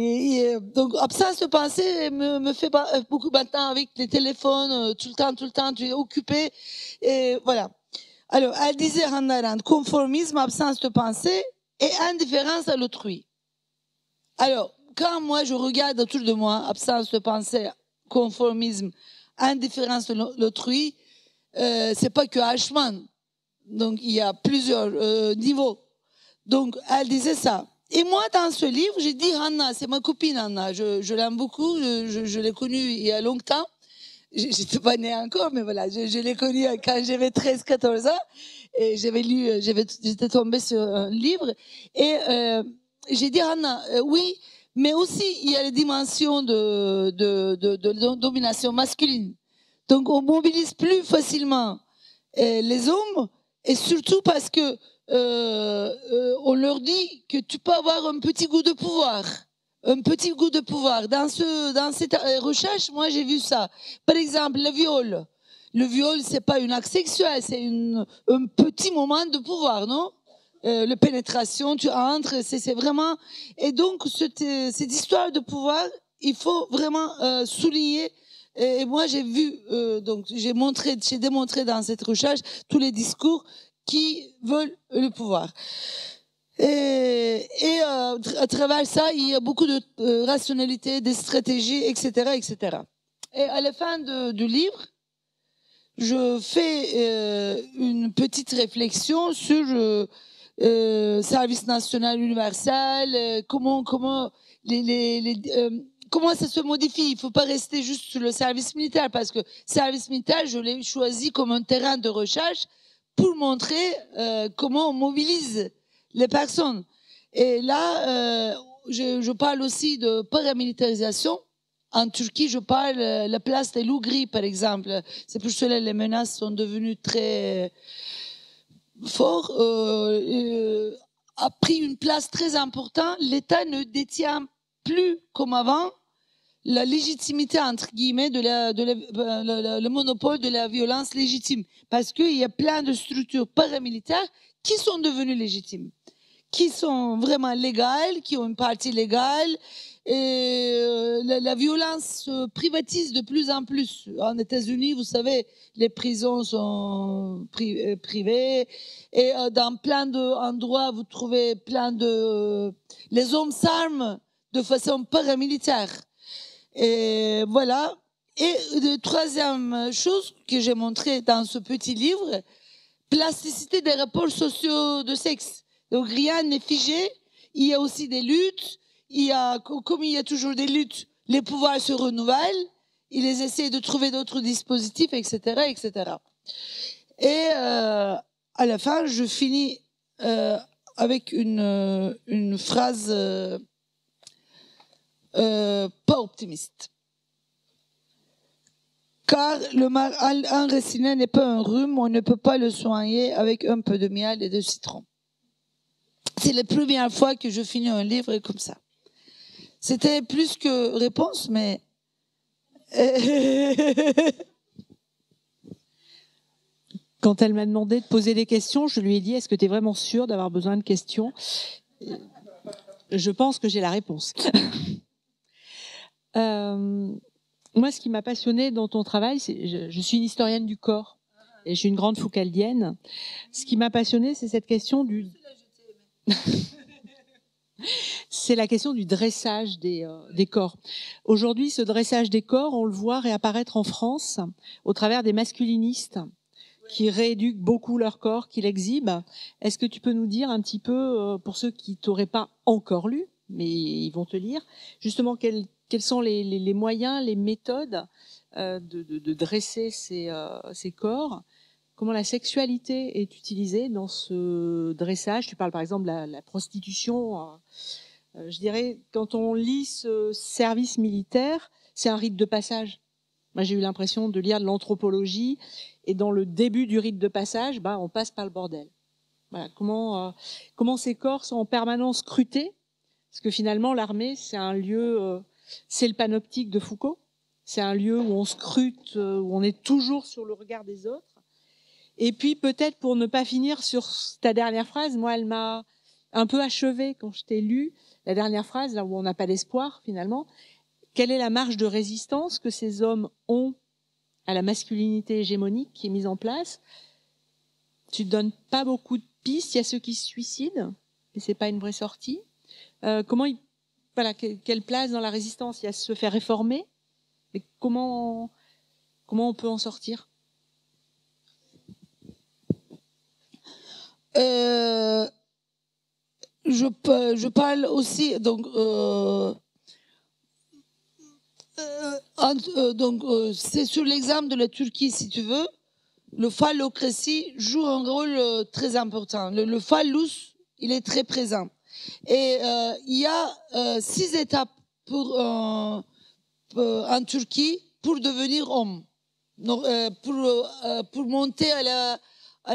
Speaker 3: Donc absence de pensée me fait beaucoup maintenant avec les téléphones, tout le temps, tu es occupé. Et voilà. Alors elle disait Hannah Arendt, conformisme, absence de pensée et indifférence à l'autrui. Alors quand moi je regarde autour de moi, absence de pensée, conformisme, indifférence à l'autrui, c'est pas que Eichmann. Donc, il y a plusieurs niveaux. Donc, elle disait ça. Et moi, dans ce livre, j'ai dit Hannah, c'est ma copine Hannah. Je l'aime beaucoup. Je l'ai connue il y a longtemps. J'étais pas née encore, mais voilà, je l'ai connue quand j'avais 13-14 ans. Et j'étais tombée sur un livre. Et j'ai dit Hannah, oui, mais aussi, il y a les dimensions de domination masculine. Donc, on mobilise plus facilement les hommes. Et surtout parce que on leur dit que tu peux avoir un petit goût de pouvoir. Un petit goût de pouvoir. Dans cette recherche, moi, j'ai vu ça. Par exemple, le viol. Le viol, c'est pas un acte sexuel, c'est un petit moment de pouvoir, non? La pénétration, tu entres, c'est vraiment... Et donc, cette histoire de pouvoir, il faut vraiment souligner. Et moi, j'ai vu, donc j'ai démontré dans cette recherche tous les discours qui veulent le pouvoir. Et à travers ça, il y a beaucoup de rationalité, de stratégie, etc., etc. Et à la fin du livre, je fais une petite réflexion sur service national universel, comment comment ça se modifie. Il ne faut pas rester juste sur le service militaire, parce que service militaire, je l'ai choisi comme un terrain de recherche pour montrer comment on mobilise les personnes. Et là, je parle aussi de paramilitarisation. En Turquie, je parle de la place des loups gris, par exemple. C'est pour cela que les menaces sont devenues très fortes. a pris une place très importante. L'État ne détient plus comme avant la légitimité, entre guillemets, le monopole de la violence légitime. Parce qu'il y a plein de structures paramilitaires qui sont devenues légitimes, qui sont vraiment légales, qui ont une partie légale. Et la violence se privatise de plus en plus. En États-Unis, vous savez, les prisons sont privées. Et dans plein d'endroits, vous trouvez plein de... Les hommes s'arment de façon paramilitaire. Et voilà. Et la troisième chose que j'ai montrée dans ce petit livre, plasticité des rapports sociaux de sexe. Donc rien n'est figé. Il y a aussi des luttes. Comme il y a toujours des luttes, les pouvoirs se renouvellent. Ils essaient de trouver d'autres dispositifs, etc., etc. Et à la fin, je finis avec une phrase pas optimiste. Car le mal enraciné n'est pas un rhume, on ne peut pas le soigner avec un peu de miel et de citron. C'est la première fois que je finis un livre comme ça. C'était plus que réponse, mais...
Speaker 2: Quand elle m'a demandé de poser des questions, je lui ai dit, est-ce que tu es vraiment sûre d'avoir besoin de questions? Je pense que j'ai la réponse. Moi, ce qui m'a passionnée dans ton travail, je suis une historienne du corps et je suis une grande foucaldienne. Ce qui m'a passionnée, c'est cette question du... C'est la question du dressage des corps. Aujourd'hui, ce dressage des corps, on le voit réapparaître en France au travers des masculinistes qui rééduquent beaucoup leur corps, qui l'exhibent. Est-ce que tu peux nous dire un petit peu, pour ceux qui t'auraient pas encore lu, mais ils vont te lire, justement quels sont les moyens, les méthodes de dresser ces corps? Comment la sexualité est utilisée dans ce dressage? Tu parles par exemple de la prostitution. Je dirais, quand on lit ce service militaire, c'est un rite de passage. Moi, j'ai eu l'impression de lire de l'anthropologie, et dans le début du rite de passage, on passe par le bordel. Voilà, comment ces corps sont en permanence scrutés, parce que finalement, l'armée, c'est un lieu, c'est le panoptique de Foucault, c'est un lieu où on scrute, où on est toujours sur le regard des autres. Et puis peut-être pour ne pas finir sur ta dernière phrase, moi elle m'a un peu achevée quand je t'ai lu, la dernière phrase, là où on n'a pas d'espoir finalement. Quelle est la marge de résistance que ces hommes ont à la masculinité hégémonique qui est mise en place? Tu ne donnes pas beaucoup de pistes, il y a ceux qui se suicident, mais ce n'est pas une vraie sortie. Quelle place dans la résistance? Il y a se faire réformer, mais comment on peut en sortir?
Speaker 3: Je parle aussi donc c'est sur l'exemple de la Turquie, si tu veux. Le phallocratie joue un rôle très important. Le phallus, il est très présent. Et il y a 6 étapes en Turquie pour devenir homme, pour monter à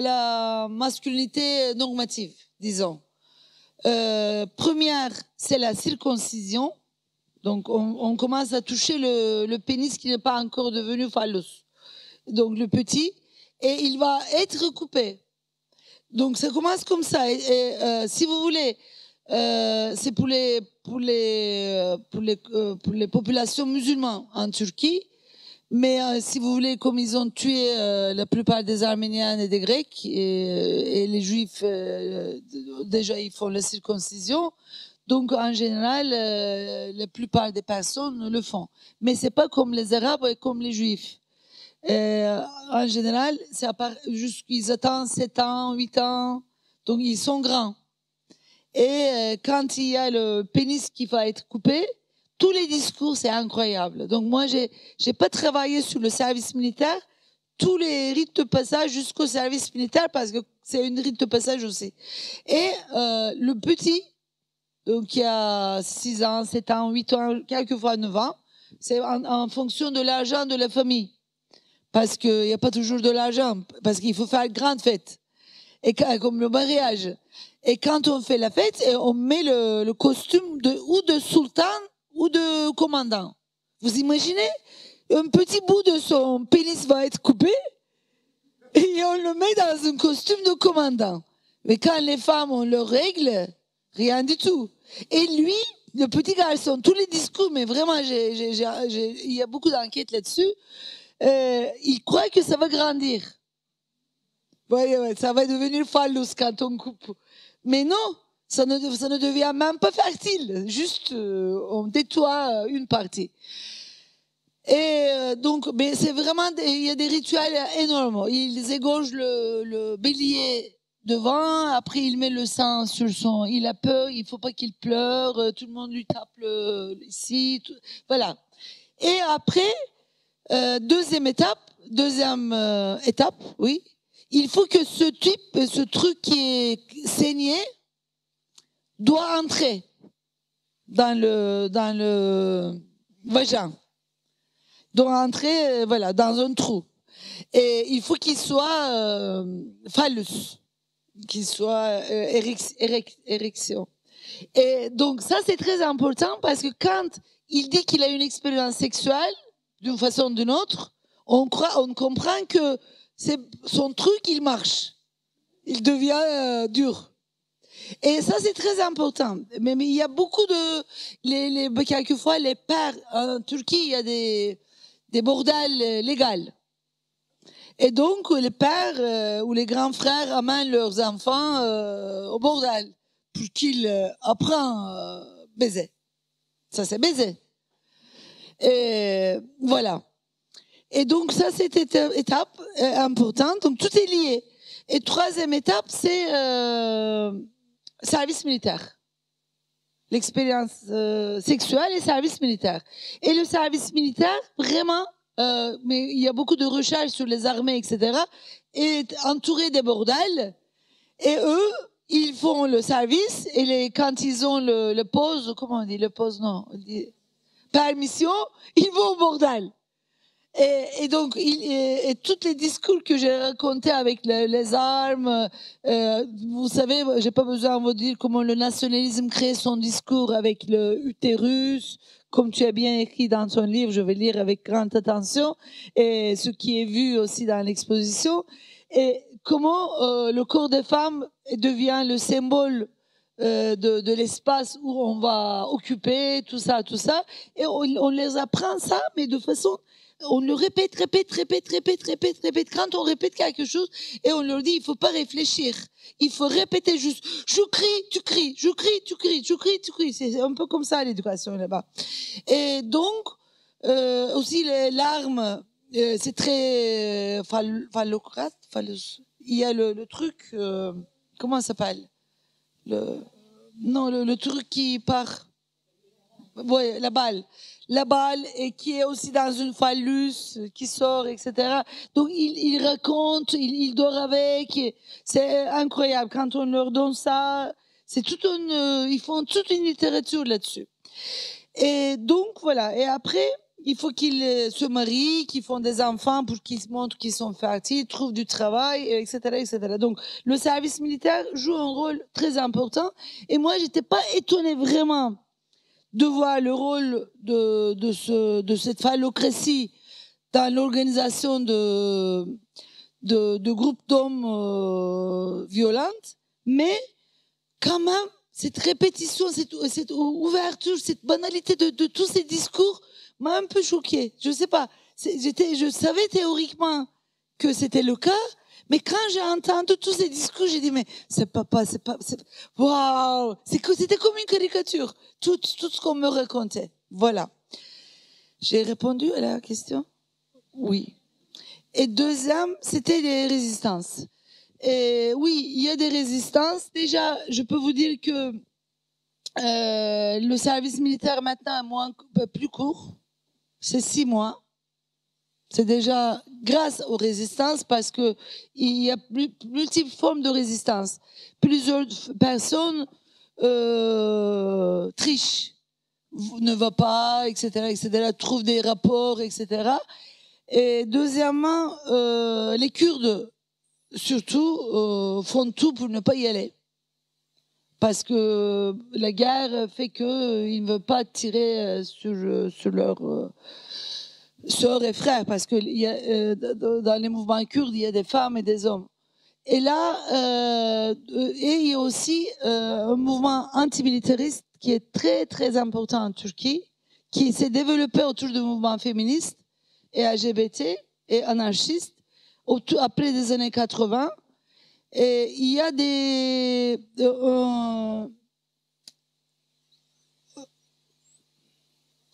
Speaker 3: la masculinité normative, disons. Première, c'est la circoncision. Donc, on commence à toucher le pénis qui n'est pas encore devenu phallus. Donc, le petit. Et il va être coupé. Donc, ça commence comme ça. Et si vous voulez, c'est pour les populations musulmanes en Turquie. Mais si vous voulez, comme ils ont tué la plupart des Arméniens et des Grecs, et les Juifs, déjà, ils font la circoncision. Donc, en général, la plupart des personnes le font. Mais c'est pas comme les Arabes et comme les Juifs. En général, c'est jusqu'ils attendent 7 ans, 8 ans. Donc, ils sont grands. Et quand il y a le pénis qui va être coupé, tous les discours, c'est incroyable. Donc, moi, j'ai pas travaillé sur le service militaire, tous les rites de passage jusqu'au service militaire, parce que c'est une rite de passage aussi. Et le petit, donc qui a 6 ans, 7 ans, 8 ans, quelquefois 9 ans, c'est en fonction de l'argent de la famille. Parce qu'il n'y a pas toujours de l'argent, parce qu'il faut faire une grande fête. et comme le mariage. Et quand on fait la fête, on met le costume ou de sultan ou de commandant. Vous imaginez? Un petit bout de son pénis va être coupé et on le met dans un costume de commandant. Mais quand les femmes ont leurs règles, rien du tout. Et lui, le petit garçon, tous les discours, mais vraiment, il y a beaucoup d'enquêtes là-dessus, il croit que ça va grandir. Ouais, ça va devenir phallus quand on coupe. Mais non, ça ne devient même pas fertile. Juste, on nettoie une partie. Et donc, mais c'est vraiment, il y a des rituels énormes. Ils égorgent le bélier devant, après il met le sang sur son, il a peur, il faut pas qu'il pleure, tout le monde lui tape ici, voilà. Et après, deuxième étape, oui, il faut que ce truc qui est saigné doit entrer dans le vagin, doit entrer, voilà, dans un trou. Et il faut qu'il soit phallus, qu'il soit érection. Et donc ça, c'est très important parce que quand il dit qu'il a une expérience sexuelle, d'une façon ou d'une autre, on comprend que son truc, il marche. Il devient dur. Et ça, c'est très important. Mais il y a beaucoup quelquefois, les pères, en Turquie, il y a des bordels légaux. Et donc, les pères ou les grands frères amènent leurs enfants au bordel pour qu'ils apprennent à baiser. Ça, c'est baiser. Et voilà. Et donc, ça, c'est une étape importante. Donc, tout est lié. Et troisième étape, c'est service militaire. L'expérience sexuelle et service militaire. Et le service militaire, vraiment, mais il y a beaucoup de recherches sur les armées, etc., est entouré des bordels. Et eux, ils font le service et quand ils ont le pause, comment on dit, le pause, non, permission, ils vont au bordel. Et donc, et tous les discours que j'ai racontés avec les armes, vous savez, j'ai pas besoin de vous dire comment le nationalisme crée son discours avec le utérus, comme tu as bien écrit dans ton livre, je vais lire avec grande attention, et ce qui est vu aussi dans l'exposition, et comment le corps des femmes devient le symbole de l'espace où on va occuper, tout ça, et on les apprend ça, mais de façon... On le répète. Quand on répète quelque chose, et on leur dit, il faut pas réfléchir. Il faut répéter juste. Je crie, tu cries. Je crie, tu cries. Je crie, tu cries. C'est un peu comme ça l'éducation là-bas. Et donc, aussi les larmes, c'est très phallocrate. Il y a le truc, comment ça s'appelle? Le truc qui part. Ouais, la balle, et qui est aussi dans une phallus qui sort, etc. Donc il raconte, il dort avec, c'est incroyable. Quand on leur donne ça, c'est ils font toute une littérature là-dessus. Et donc voilà. Et après, il faut qu'ils se marient, qu'ils font des enfants pour qu'ils montrent qu'ils sont fertiles, trouvent du travail, etc., etc. Donc le service militaire joue un rôle très important. Et moi, j'étais pas étonnée vraiment de voir le rôle de cette phallocratie dans l'organisation de groupes d'hommes violentes, mais quand même, cette répétition, cette ouverture, cette banalité de tous ces discours m'a un peu choquée. Je sais pas, je savais théoriquement que c'était le cas, mais quand j'ai entendu tous ces discours, j'ai dit, mais waouh, c'était comme une caricature, tout ce qu'on me racontait. Voilà. J'ai répondu à la question? Oui. Et deuxième, c'était les résistances. Et oui, il y a des résistances. Déjà, je peux vous dire que le service militaire maintenant est plus court. C'est 6 mois. C'est déjà grâce aux résistances parce que il y a multiples formes de résistance. Plusieurs personnes trichent, ne va pas, etc., trouvent des rapports, etc. Et deuxièmement, les Kurdes surtout, font tout pour ne pas y aller. Parce que la guerre fait qu'ils ne veulent pas tirer sur leurs sœurs et frères, parce que dans les mouvements kurdes, il y a des femmes et des hommes. Et là, il y a aussi un mouvement antimilitariste qui est très, très important en Turquie, qui s'est développé autour du mouvement féministe et LGBT et anarchiste après les années 80. Et il y a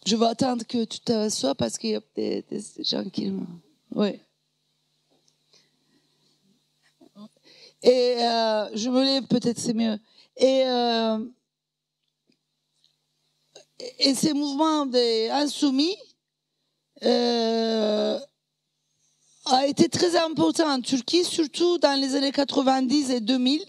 Speaker 3: je vais attendre que tu t'assoies parce qu'il y a des gens qui... Oui. Et je me lève, peut-être c'est mieux. Et ces mouvements insoumis a été très important en Turquie, surtout dans les années 90 et 2000.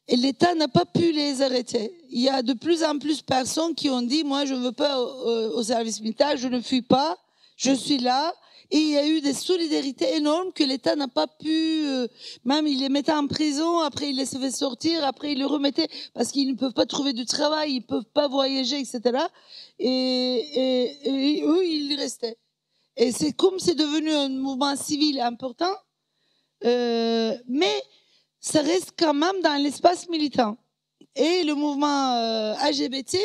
Speaker 3: Et l'État n'a pas pu les arrêter. Il y a de plus en plus de personnes qui ont dit « Moi, je ne veux pas au service militaire, je ne fuis pas, je suis là ». Et il y a eu des solidarités énormes que l'État n'a pas pu... même il les mettait en prison, après il les fait sortir, après il les remettait parce qu'ils ne peuvent pas trouver du travail, ils ne peuvent pas voyager, etc. Et eux, ils restaient. Et c'est comme c'est devenu un mouvement civil important, mais ça reste quand même dans l'espace militant. Et le mouvement LGBT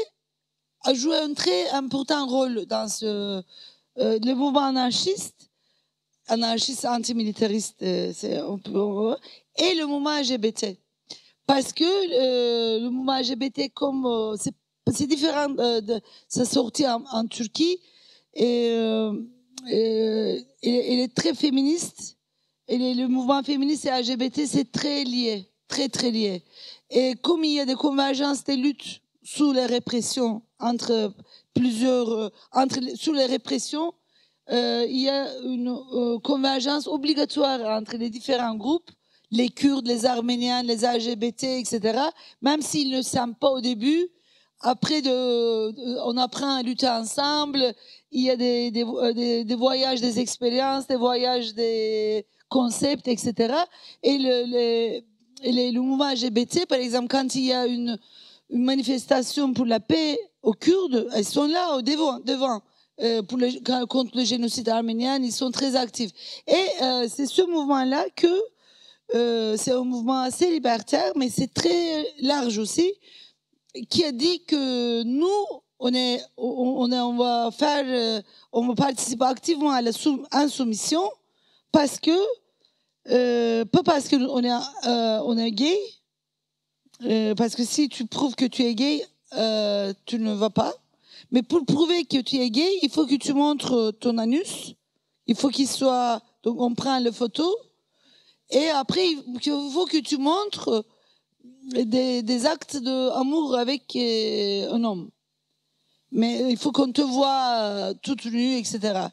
Speaker 3: a joué un très important rôle dans le mouvement anarchiste antimilitariste, et le mouvement LGBT. Parce que le mouvement LGBT, comme c'est différent de sa sortie en Turquie, et il est très féministe. Et le mouvement féministe et LGBT, c'est très lié, très très lié. Et comme il y a des convergences des luttes sous les répressions sous les répressions, il y a une convergence obligatoire entre les différents groupes, les Kurdes, les Arméniens, les LGBT, etc. Même s'ils ne s'aiment pas au début, après on apprend à lutter ensemble. Il y a des voyages, des expériences, des voyages, des concepts, etc. Et le mouvement LGBT, par exemple, quand il y a une manifestation pour la paix aux Kurdes, elles sont là devant. Contre le génocide arménien, ils sont très actifs. Et c'est ce mouvement-là c'est un mouvement assez libertaire, mais c'est très large aussi, qui a dit que nous, on va participer activement à la insoumission parce que pas parce qu'on est gay, parce que si tu prouves que tu es gay, tu ne vas pas. Mais pour prouver que tu es gay, il faut que tu montres ton anus. Il faut qu'il soit... Donc, on prend la photo. Et après, il faut que tu montres des actes d'amour avec un homme. Mais il faut qu'on te voit toute nue, etc.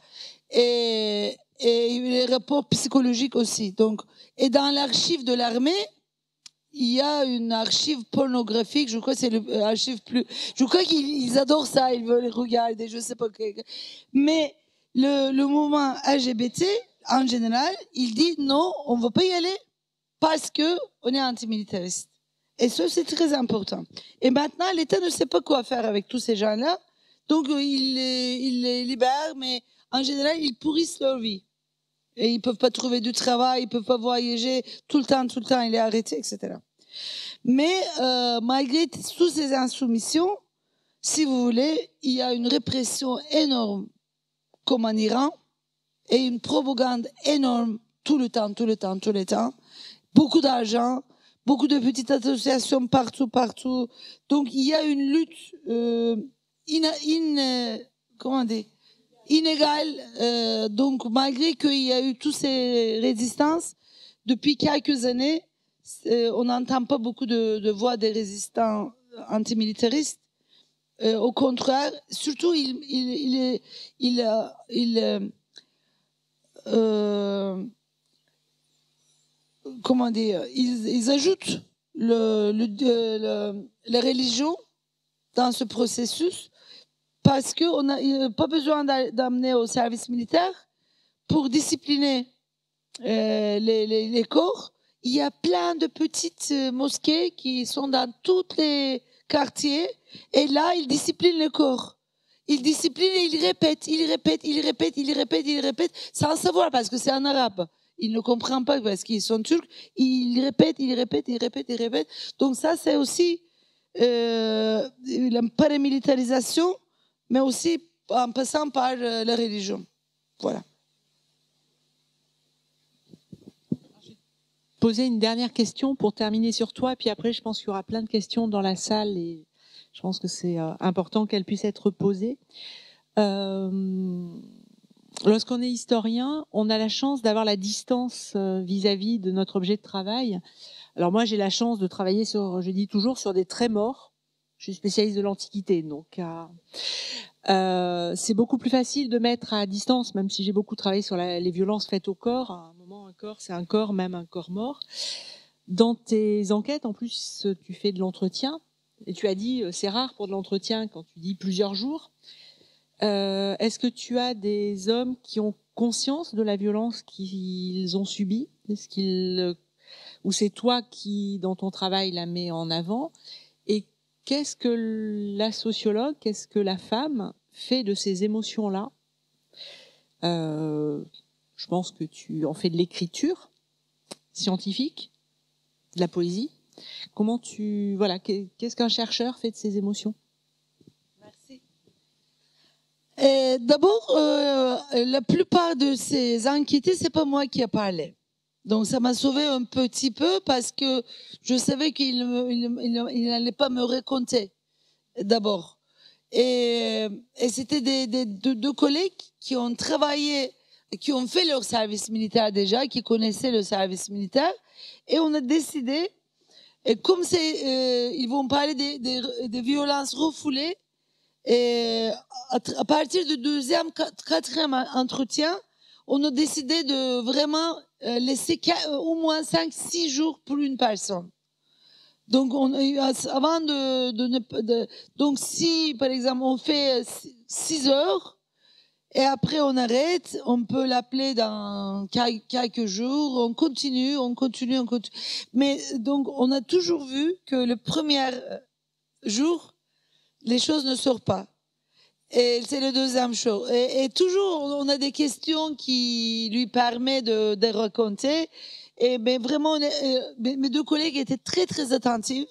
Speaker 3: Et les rapports psychologiques aussi. Donc, et dans l'archive de l'armée, il y a une archive pornographique, je crois que c'est l'archive plus... Je crois qu'ils adorent ça, ils veulent regarder, je sais pas. Mais le mouvement LGBT, en général, il dit non, on ne va pas y aller parce qu'on est antimilitariste. Et ça, c'est très important. Et maintenant, l'État ne sait pas quoi faire avec tous ces gens-là. Donc, il les libère, mais en général, ils pourrissent leur vie. Et ils ne peuvent pas trouver du travail, ils ne peuvent pas voyager tout le temps, il est arrêté, etc. Mais malgré toutes ces insoumissions, si vous voulez, il y a une répression énorme, comme en Iran, et une propagande énorme tout le temps. Beaucoup d'argent, beaucoup de petites associations partout. Donc il y a une lutte inégale. Donc malgré qu'il y a eu toutes ces résistances, depuis quelques années, on n'entend pas beaucoup de voix des résistants antimilitaristes. Au contraire, surtout comment dire, ils ajoutent la religion dans ce processus parce qu'on n'a pas besoin d'amener au service militaire pour discipliner les corps. il y a plein de petites mosquées qui sont dans tous les quartiers. Et là, ils disciplinent le corps. Ils disciplinent et ils répètent, sans savoir, parce que c'est en arabe. Ils ne comprennent pas parce qu'ils sont turcs. Ils répètent. Donc ça, c'est aussi la paramilitarisation, mais aussi en passant par la religion. Voilà.
Speaker 2: Poser une dernière question pour terminer sur toi, puis après je pense qu'il y aura plein de questions dans la salle et je pense que c'est important qu'elles puissent être posées. Lorsqu'on est historien, on a la chance d'avoir la distance vis-à-vis de notre objet de travail. Alors moi j'ai la chance de travailler sur, je dis toujours, sur des traits morts. Je suis spécialiste de l'Antiquité, donc c'est beaucoup plus facile de mettre à distance, même si j'ai beaucoup travaillé sur les violences faites au corps. À un moment, un corps, c'est un corps, même un corps mort. Dans tes enquêtes, en plus, tu fais de l'entretien. Et tu as dit, c'est rare pour de l'entretien quand tu dis plusieurs jours. Est-ce que tu as des hommes qui ont conscience de la violence qu'ils ont subie? Ou c'est toi qui, dans ton travail, la mets en avant? Et qu'est-ce que la sociologue, qu'est-ce que la femme fait de ces émotions-là? Je pense que tu en fais de l'écriture scientifique, de la poésie. Comment qu'est-ce qu'un chercheur fait de ces émotions?
Speaker 3: Merci. D'abord, la plupart de ces enquêtés, c'est pas moi qui ai parlé. Donc ça m'a sauvé un petit peu parce que je savais qu'il n'allait pas me raconter d'abord. Et c'était deux collègues qui ont travaillé, qui ont fait leur service militaire déjà, qui connaissaient le service militaire. Et on a décidé, et comme ils vont parler des violences refoulées, et à partir du deuxième, quatrième entretien, on a décidé de vraiment laisser au moins 5-6 jours pour une personne. Donc, avant donc si, par exemple, on fait 6 heures et après on arrête, on peut l'appeler dans quelques jours, on continue. Mais donc, on a toujours vu que le premier jour, les choses ne sortent pas. Et c'est le deuxième jour. Et toujours, on a des questions qui lui permettent de raconter. Mais vraiment, mes deux collègues étaient très, très attentifs.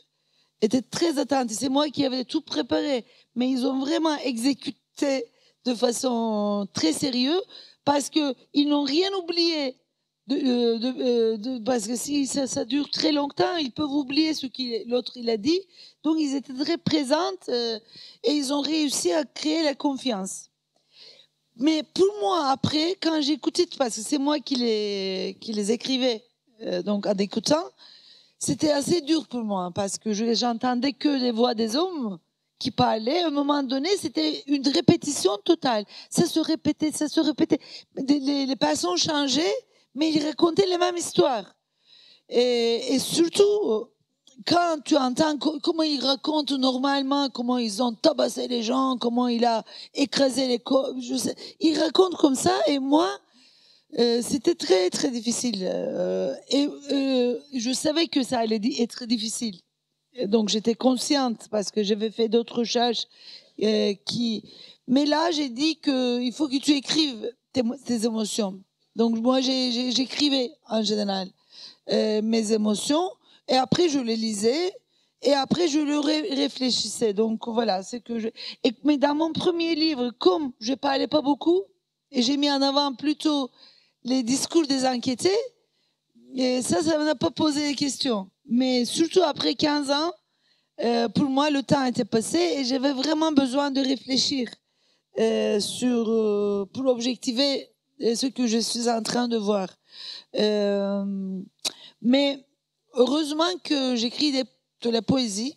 Speaker 3: C'est moi qui avais tout préparé. Mais ils ont vraiment exécuté de façon très sérieuse parce qu'ils n'ont rien oublié. Parce que si ça dure très longtemps, ils peuvent oublier ce que l'autre il a dit. Donc, ils étaient très présentes et ils ont réussi à créer la confiance. Mais pour moi, après, quand j'écoutais, parce que c'est moi qui les écrivais, donc en écoutant, c'était assez dur pour moi parce que j'entendais que les voix des hommes qui parlaient. À un moment donné, c'était une répétition totale. Ça se répétait. Les personnes changeaient, mais ils racontaient les mêmes histoires. Et surtout, quand tu entends comment ils racontent normalement, comment ils ont tabassé les gens, comment il a écrasé les corps, ils racontent comme ça, et moi, c'était très, très difficile. Je savais que ça allait être difficile. Donc, j'étais consciente parce que j'avais fait d'autres recherches Mais là, j'ai dit qu'il faut que tu écrives tes émotions. Donc, moi, j'écrivais en général mes émotions. Et après, je les lisais. Et après, je le réfléchissais. Donc, voilà, c'est que mais dans mon premier livre, comme je parlais pas beaucoup, et j'ai mis en avant plutôt les discours des enquêtés, et ça ne m'a pas posé de questions. Mais surtout après 15 ans, pour moi, le temps était passé et j'avais vraiment besoin de réfléchir pour objectiver ce que je suis en train de voir. Mais heureusement que j'écris de la poésie.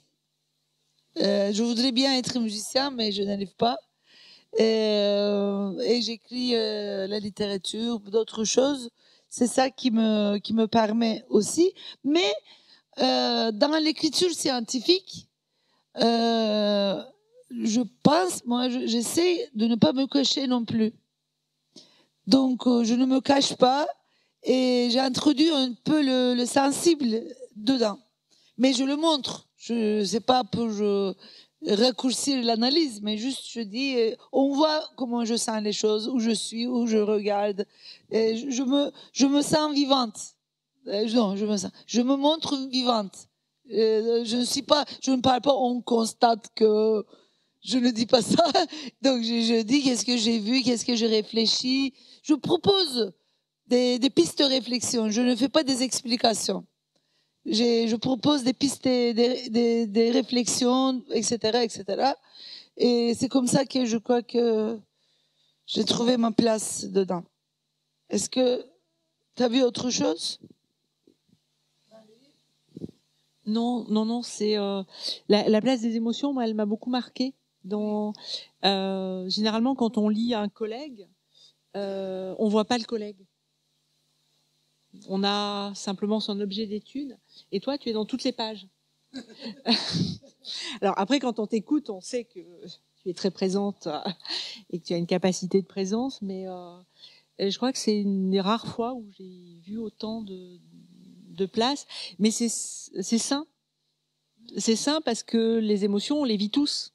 Speaker 3: Je voudrais bien être musicien, mais je n'arrive pas. Et j'écris la littérature, d'autres choses. C'est ça qui me permet aussi. Mais dans l'écriture scientifique, je pense, moi, j'essaie de ne pas me cacher non plus. Donc, je ne me cache pas et j'ai introduit un peu le sensible dedans. Mais je le montre. Je sais pas pour raccourcir l'analyse, mais juste je dis, on voit comment je sens les choses, où je suis, où je regarde. Et je me sens vivante. Non, je me montre vivante. Je ne parle pas, on constate que je ne dis pas ça. Donc je dis qu'est-ce que j'ai vu, qu'est-ce que j'ai réfléchi. Je propose des pistes de réflexion. Je ne fais pas des explications. Je propose des pistes, des réflexions, etc., etc. Et c'est comme ça que je crois que j'ai trouvé ma place dedans. Est-ce que tu as vu autre chose?
Speaker 2: Non, c'est la place des émotions. Moi, elle m'a beaucoup marquée. Généralement, quand on lit un collègue, on voit pas le collègue. On a simplement son objet d'étude. Et toi, tu es dans toutes les pages. Alors après, quand on t'écoute, on sait que tu es très présente et que tu as une capacité de présence. Mais je crois que c'est une des rares fois où j'ai vu autant de place. Mais c'est sain. C'est sain parce que les émotions, on les vit tous.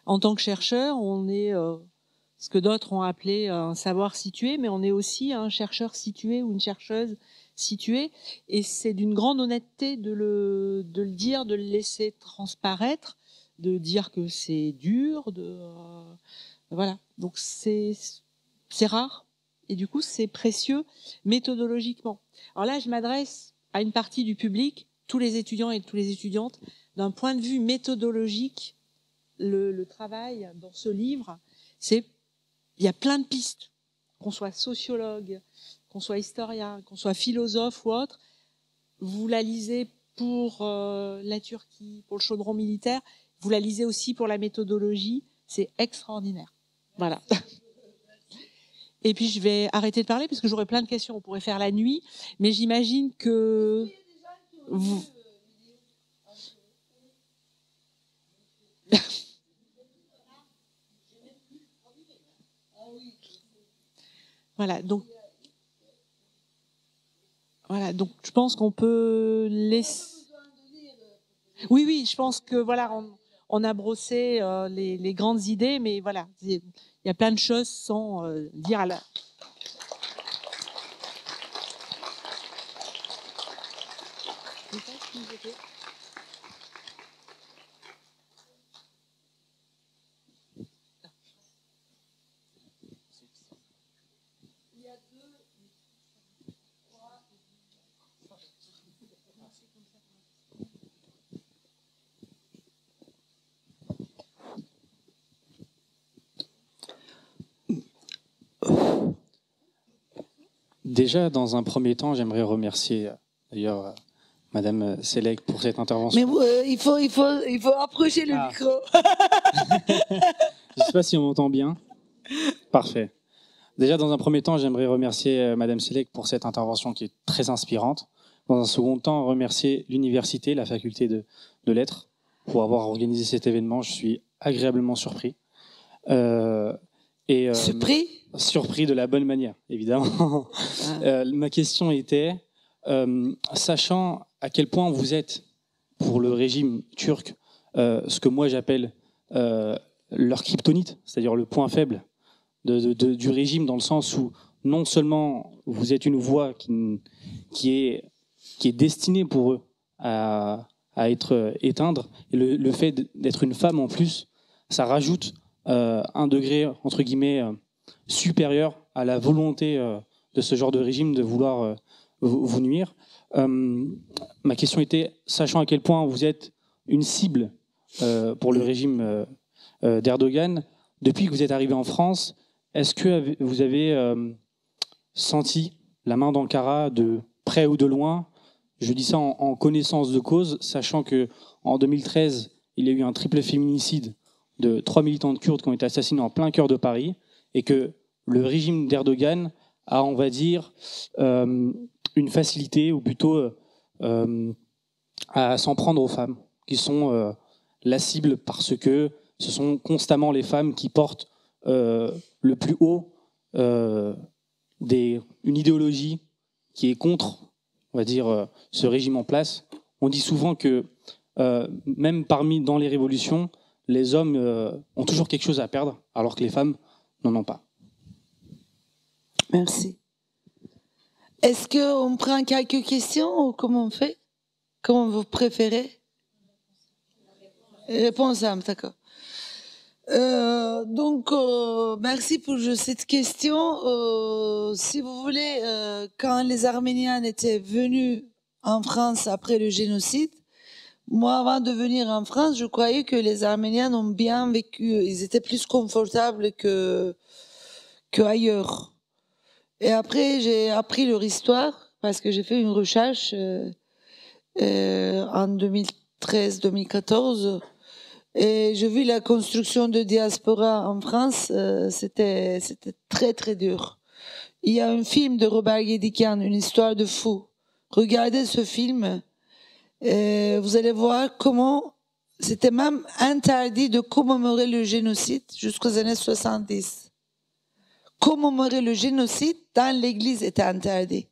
Speaker 2: En tant que chercheur, on est ce que d'autres ont appelé un savoir situé, mais on est aussi un chercheur situé ou une chercheuse située. Et c'est d'une grande honnêteté de le dire, de le laisser transparaître, de dire que c'est dur, voilà. Donc c'est rare et du coup c'est précieux méthodologiquement. Alors là, je m'adresse à une partie du public, tous les étudiants et toutes les étudiantes. D'un point de vue méthodologique, le travail dans ce livre, il y a plein de pistes, qu'on soit sociologue, qu'on soit historien, qu'on soit philosophe ou autre. Vous la lisez pour la Turquie, pour le chaudron militaire, vous la lisez aussi pour la méthodologie, c'est extraordinaire. Voilà. Et puis je vais arrêter de parler parce que j'aurai plein de questions, on pourrait faire la nuit, mais j'imagine que vous... Voilà, donc je pense qu'on peut laisser. Oui, je pense que voilà, on a brossé les grandes idées, mais voilà, il y a plein de choses sans dire à la.
Speaker 4: Déjà, dans un premier temps, j'aimerais remercier d'ailleurs Madame Selek pour cette intervention.
Speaker 3: Mais il faut approcher le micro.
Speaker 4: Je ne sais pas si on m'entend bien. Parfait. Déjà, dans un premier temps, j'aimerais remercier Madame Selek pour cette intervention qui est très inspirante. Dans un second temps, remercier l'université, la faculté de lettres, pour avoir organisé cet événement. Je suis agréablement surpris. Surpris de la bonne manière, évidemment. Ma question était, sachant à quel point vous êtes, pour le régime turc, ce que moi j'appelle leur kryptonite, c'est-à-dire le point faible du régime, dans le sens où non seulement vous êtes une voix qui est destinée pour eux à être éteindre, et le fait d'être une femme en plus, ça rajoute un degré, entre guillemets, supérieur à la volonté de ce genre de régime de vouloir vous nuire. Ma question était, sachant à quel point vous êtes une cible pour le régime d'Erdogan, depuis que vous êtes arrivé en France, est-ce que vous avez senti la main d'Ankara de près ou de loin? Je dis ça en connaissance de cause, sachant qu'en 2013, il y a eu un triple féminicide de 3 militantes kurdes qui ont été assassinées en plein cœur de Paris, et que le régime d'Erdogan a, on va dire, une facilité, ou plutôt à s'en prendre aux femmes, qui sont la cible parce que ce sont constamment les femmes qui portent le plus haut une idéologie qui est contre, on va dire, ce régime en place. On dit souvent que même dans les révolutions, les hommes ont toujours quelque chose à perdre, alors que les femmes n'en ont pas.
Speaker 3: Merci. Est-ce qu'on prend quelques questions ou comment on fait? Comment vous préférez? Réponse simple, d'accord. Donc, merci pour cette question. Si vous voulez, quand les Arméniens étaient venus en France après le génocide, moi, avant de venir en France, je croyais que les Arméniens ont bien vécu. Ils étaient plus confortables qu'ailleurs. Et après, j'ai appris leur histoire parce que j'ai fait une recherche en 2013-2014. Et j'ai vu la construction de diaspora en France, c'était très très dur. Il y a un film de Robert Guédican, Une histoire de fou. Regardez ce film, vous allez voir comment c'était même interdit de commémorer le génocide jusqu'aux années 70. Commémorer le génocide dans l'église était interdit.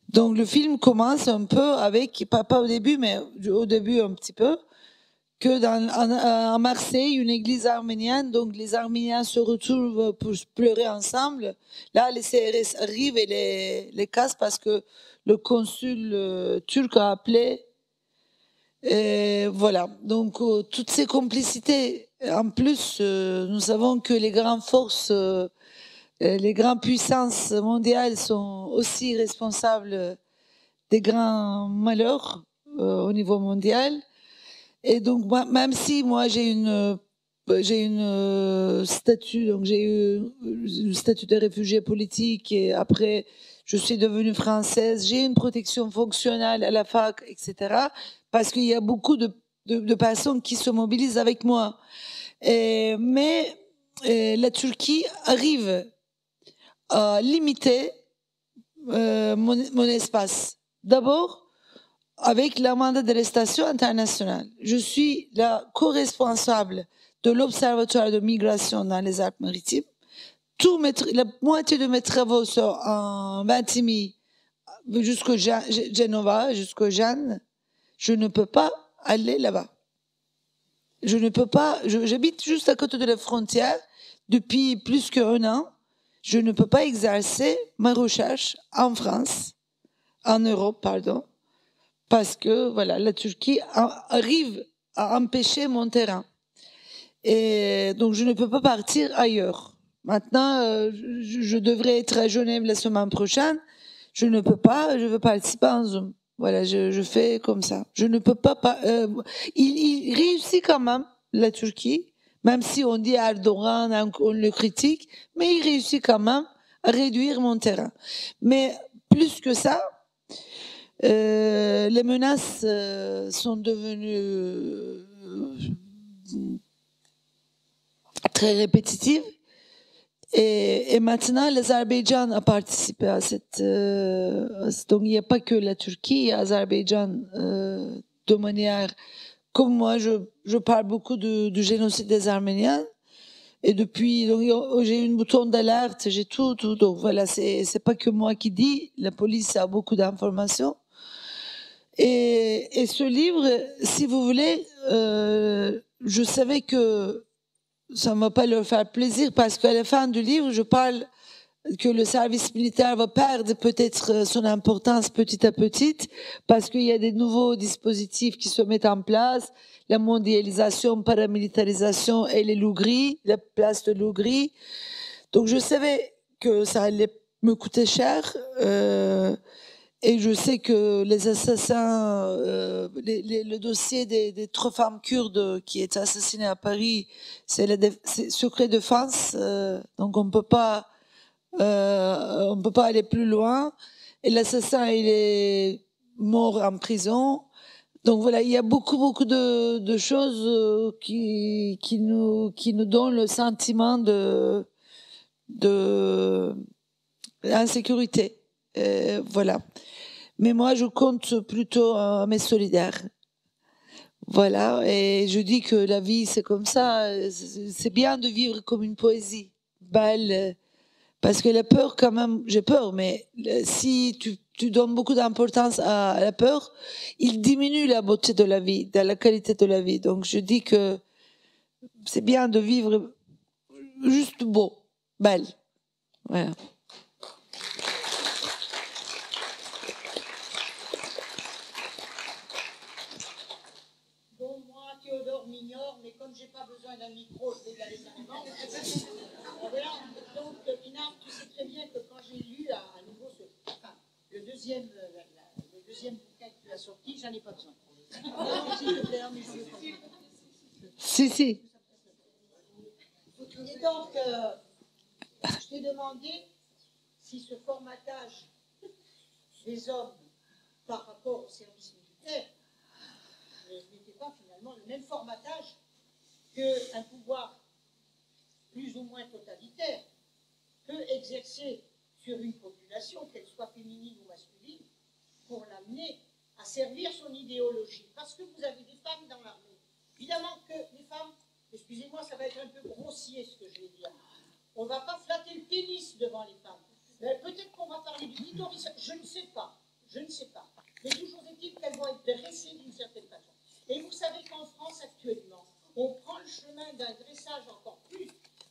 Speaker 3: Donc le film commence un peu avec, pas au début, mais au début un petit peu, que à Marseille, une église arménienne, donc les Arméniens se retrouvent pour pleurer ensemble. Là, les CRS arrivent et les cassent parce que le consul turc a appelé. Et voilà. Donc, toutes ces complicités. En plus, nous savons que les grandes forces, les grandes puissances mondiales sont aussi responsables des grands malheurs au niveau mondial. Et donc, même si moi j'ai une statut, donc j'ai eu le statut de réfugié politique et après je suis devenue française, j'ai une protection fonctionnelle à la fac, etc. Parce qu'il y a beaucoup de personnes qui se mobilisent avec moi. Mais la Turquie arrive à limiter mon espace. D'abord, avec le mandat d'arrestation internationale. Je suis la co-responsable de l'Observatoire de migration dans les Alpes-Maritimes. La moitié de mes travaux sont en Ventimille jusqu'au Genova, jusqu'au Jeanne. Je ne peux pas aller là-bas. Je ne peux pas, j'habite juste à côté de la frontière depuis plus qu'un an. Je ne peux pas exercer ma recherche en France, en Europe, pardon. Parce que voilà, la Turquie arrive à empêcher mon terrain. Et donc, je ne peux pas partir ailleurs. Maintenant, je devrais être à Genève la semaine prochaine. Je ne peux pas, je veux participer en Zoom. Voilà, je fais comme ça. Je ne peux pas... il réussit quand même, la Turquie, même si on dit à Erdogan, on le critique, mais il réussit quand même à réduire mon terrain. Mais plus que ça, les menaces sont devenues très répétitives et maintenant l'Azerbaïdjan a participé à cette donc il n'y a pas que la Turquie, il y a l'Azerbaïdjan de manière comme moi je parle beaucoup du génocide des Arméniens et depuis donc j'ai une bouton d'alerte, j'ai tout donc voilà, c'est pas que moi qui dis, la police a beaucoup d'informations. Et ce livre, si vous voulez, je savais que ça ne va pas leur faire plaisir parce qu'à la fin du livre, je parle que le service militaire va perdre peut-être son importance petit à petit parce qu'il y a des nouveaux dispositifs qui se mettent en place, la mondialisation, paramilitarisation et les loups gris, la place de loups gris. Donc je savais que ça allait me coûter cher. Et je sais que les assassins, le dossier des 3 femmes kurdes qui étaient assassinées à Paris, c'est secret défense, donc on peut pas aller plus loin. Et l'assassin, il est mort en prison. Donc voilà, il y a beaucoup de choses qui nous donnent le sentiment de l'insécurité. Voilà. Mais moi, je compte plutôt à mes solidaires. Voilà. Et je dis que la vie, c'est comme ça. C'est bien de vivre comme une poésie. Belle. Parce que la peur, quand même, j'ai peur, mais si tu donnes beaucoup d'importance à la peur, il diminue la beauté de la vie, la qualité de la vie. Donc je dis que c'est bien de vivre juste beau, belle. Voilà.
Speaker 5: Bon, moi, Théodore m'ignore, mais comme j'ai pas besoin d'un micro, je vais y aller carrément. Voilà. Donc, Ina, tu sais très bien que quand j'ai lu à nouveau le deuxième bouquin que tu as sorti, j'en ai pas besoin.
Speaker 3: Si.
Speaker 5: Et donc, je t'ai demandé si ce formatage des hommes par rapport au service militaire n'était pas finalement le même formatage qu'un pouvoir plus ou moins totalitaire peut exercer sur une population, qu'elle soit féminine ou masculine, pour l'amener à servir son idéologie. Parce que vous avez des femmes dans l'armée. Évidemment que les femmes, excusez-moi, ça va être un peu grossier ce que je vais dire. On ne va pas flatter le pénis devant les femmes. Peut-être qu'on va parler du clitoris, je ne sais pas. Mais toujours est-il qu'elles vont être dressées d'une certaine façon. Et vous savez qu'en France actuellement, on prend le chemin d'un dressage encore